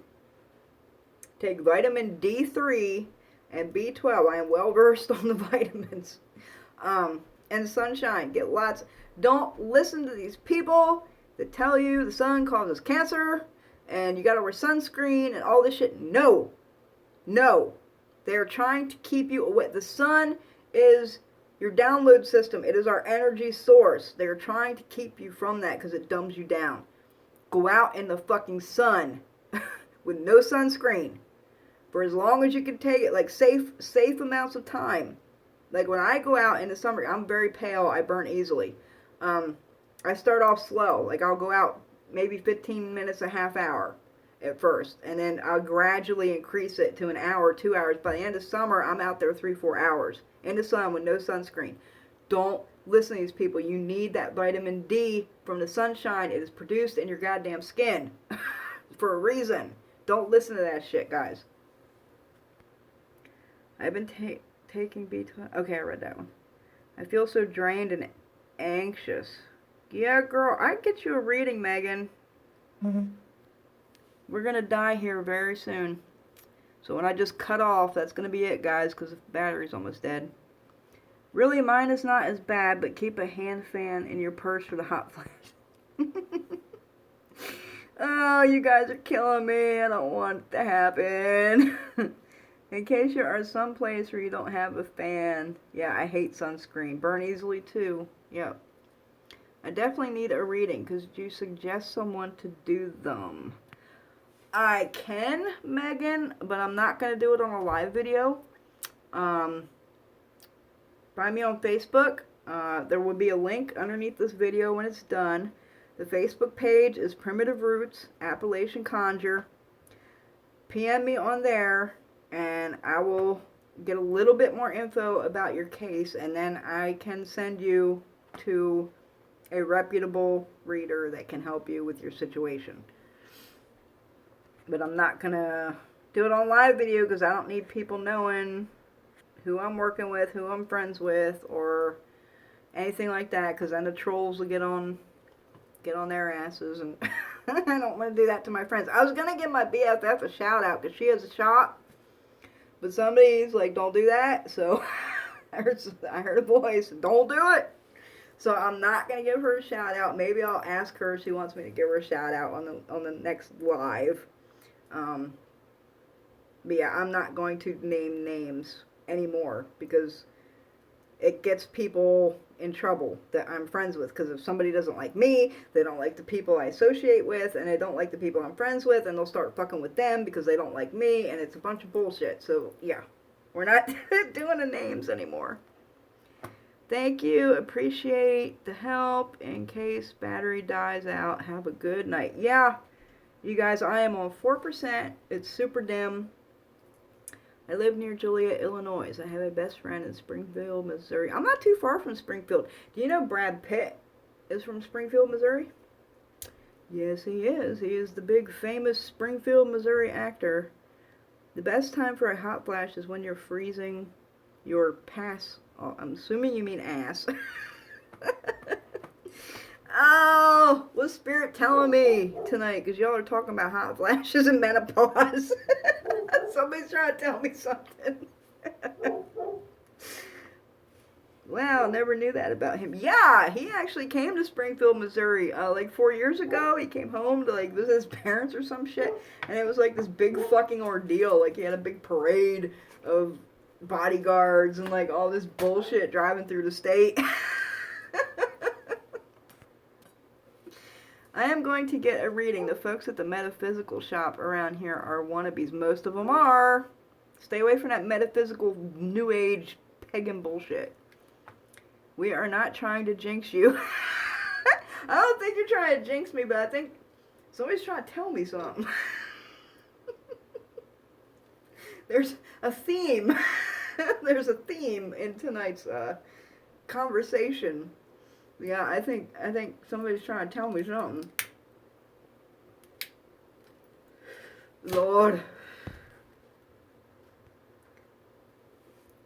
Take vitamin D3 and B12. I am well versed on the vitamins. And sunshine. Get lots. Don't listen to these people that tell you the sun causes cancer and you gotta wear sunscreen and all this shit. No. No. They're trying to keep you away. The sun is your download system. It is our energy source. They're trying to keep you from that because it dumbs you down. Go out in the fucking sun with no sunscreen for as long as you can take it, like safe amounts of time. Like when I go out in the summer, I'm very pale. I burn easily. I start off slow. Like I'll go out maybe 15 minutes, a half hour at first. And then I'll gradually increase it to an hour, 2 hours. By the end of summer, I'm out there 3-4 hours in the sun with no sunscreen. Don't listen to these people. You need that vitamin D from the sunshine. It is produced in your goddamn skin for a reason. Don't listen to that shit, guys. I've been taking B12. Okay, I read that one. I feel so drained and anxious. Yeah, girl, I get you a reading, Megan. We're going to die here very soon. So when I just cut off, that's going to be it, guys, because the battery's almost dead. Really, mine is not as bad, but keep a hand fan in your purse for the hot flash. Oh, you guys are killing me. I don't want it to happen. In case you are someplace where you don't have a fan. Yeah, I hate sunscreen. Burn easily, too. Yep. I definitely need a reading. Could you suggest someone to do them? I can, Megan, but I'm not going to do it on a live video. Find me on Facebook. There will be a link underneath this video when it's done. The Facebook page is Primitive Roots Appalachian Conjure. PM me on there, and I will get a little bit more info about your case, and then I can send you to a reputable reader that can help you with your situation. But I'm not gonna do it on live video because I don't need people knowing who I'm working with, who I'm friends with, or anything like that, because then the trolls will get on their asses, and I don't want to do that to my friends. I was gonna give my BFF a shout out because she has a shop, but somebody's like, don't do that. So I heard a voice, don't do it. So I'm not gonna give her a shout out. Maybe I'll ask her if she wants me to give her a shout out on the next live. But yeah, I'm not going to name names anymore because it gets people in trouble that I'm friends with. Because if somebody doesn't like me, they don't like the people I associate with, and they don't like the people I'm friends with, and they'll start fucking with them because they don't like me, and it's a bunch of bullshit. So yeah, we're not doing the names anymore. Thank you. Appreciate the help. In case battery dies out, have a good night. Yeah, you guys, I am on 4%. It's super dim. I live near Joliet, Illinois. I have a best friend in Springfield, Missouri. I'm not too far from Springfield. Do you know Brad Pitt is from Springfield, Missouri? Yes, he is. He is the big famous Springfield, Missouri actor. The best time for a hot flash is when you're freezing your pass. Oh, I'm assuming you mean ass. Oh, what's Spirit telling me tonight? Because y'all are talking about hot flashes and menopause. Somebody's trying to tell me something. Wow, never knew that about him. Yeah, he actually came to Springfield, Missouri, like 4 years ago. He came home to like visit his parents or some shit, and it was like this big fucking ordeal. Like he had a big parade of bodyguards and like all this bullshit driving through the state. I am going to get a reading. The folks at the metaphysical shop around here are wannabes. Most of them are. Stay away from that metaphysical new age pagan bullshit. We are not trying to jinx you. I don't think you're trying to jinx me, but I think somebody's trying to tell me something. There's a theme. There's a theme in tonight's conversation. Yeah, I think somebody's trying to tell me something. Lord.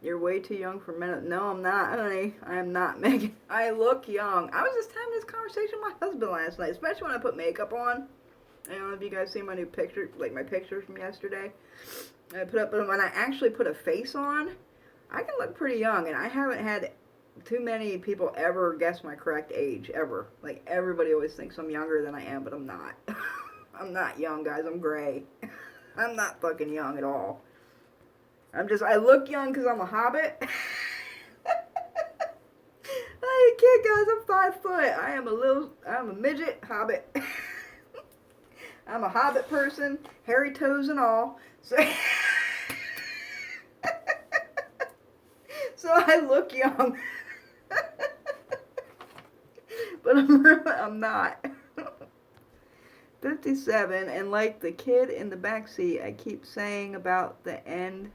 You're way too young for men. No, I'm not, honey. I am not, Megan. I look young. I was just having this conversation with my husband last night, especially when I put makeup on. I don't know if you guys see my new picture, like my pictures from yesterday. I put up, but when I actually put a face on, I can look pretty young, and I haven't had too many people ever guess my correct age, ever. Like, everybody always thinks I'm younger than I am, but I'm not. I'm not young, guys. I'm gray. I'm not fucking young at all. I look young because I'm a hobbit. I kid, guys, I'm 5 foot. I'm a midget hobbit. I'm a hobbit person, hairy toes and all. So, so I look young. But I'm not. 57, and like the kid in the backseat, I keep saying about the end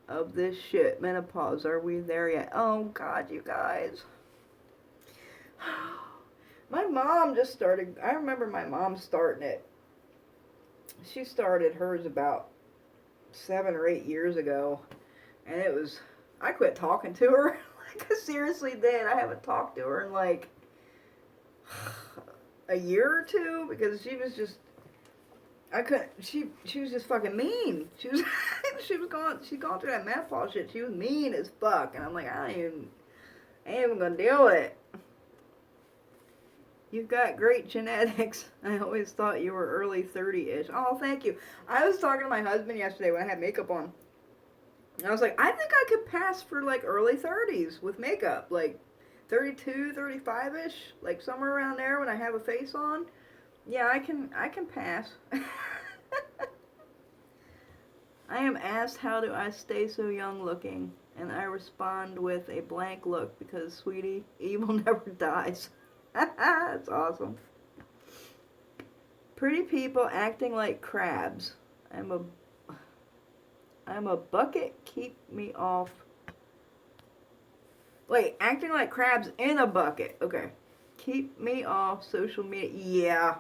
of this shit. Menopause, are we there yet? Oh God, you guys. My mom just started, I remember my mom starting it. She started hers about 7 or 8 years ago, and it was, I quit talking to her. Like, I seriously did. I haven't talked to her in like a year or two, because she was just, she was just fucking mean. She's gone through that menopause shit. She was mean as fuck, and I'm like, I ain't even gonna deal with it. You've got great genetics. I always thought you were early 30-ish. Oh, thank you. I was talking to my husband yesterday when I had makeup on. And I was like, I think I could pass for like early 30s with makeup. Like 32, 35-ish. Like somewhere around there when I have a face on. Yeah, I can pass. I am asked how do I stay so young looking, and I respond with a blank look because, sweetie, evil never dies. That's awesome. Pretty people acting like crabs. I'm a bucket. Keep me off. Wait, acting like crabs in a bucket. Okay. Keep me off social media. Yeah.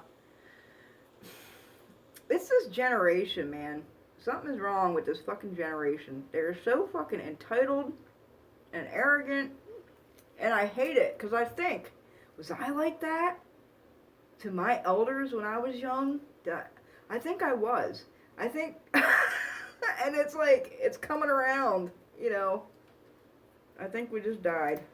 It's this generation, man. Something is wrong with this fucking generation. They're so fucking entitled and arrogant, and I hate it because I think, was I like that to my elders when I was young? I think I was. I think, and it's like, it's coming around, you know. I think we just died.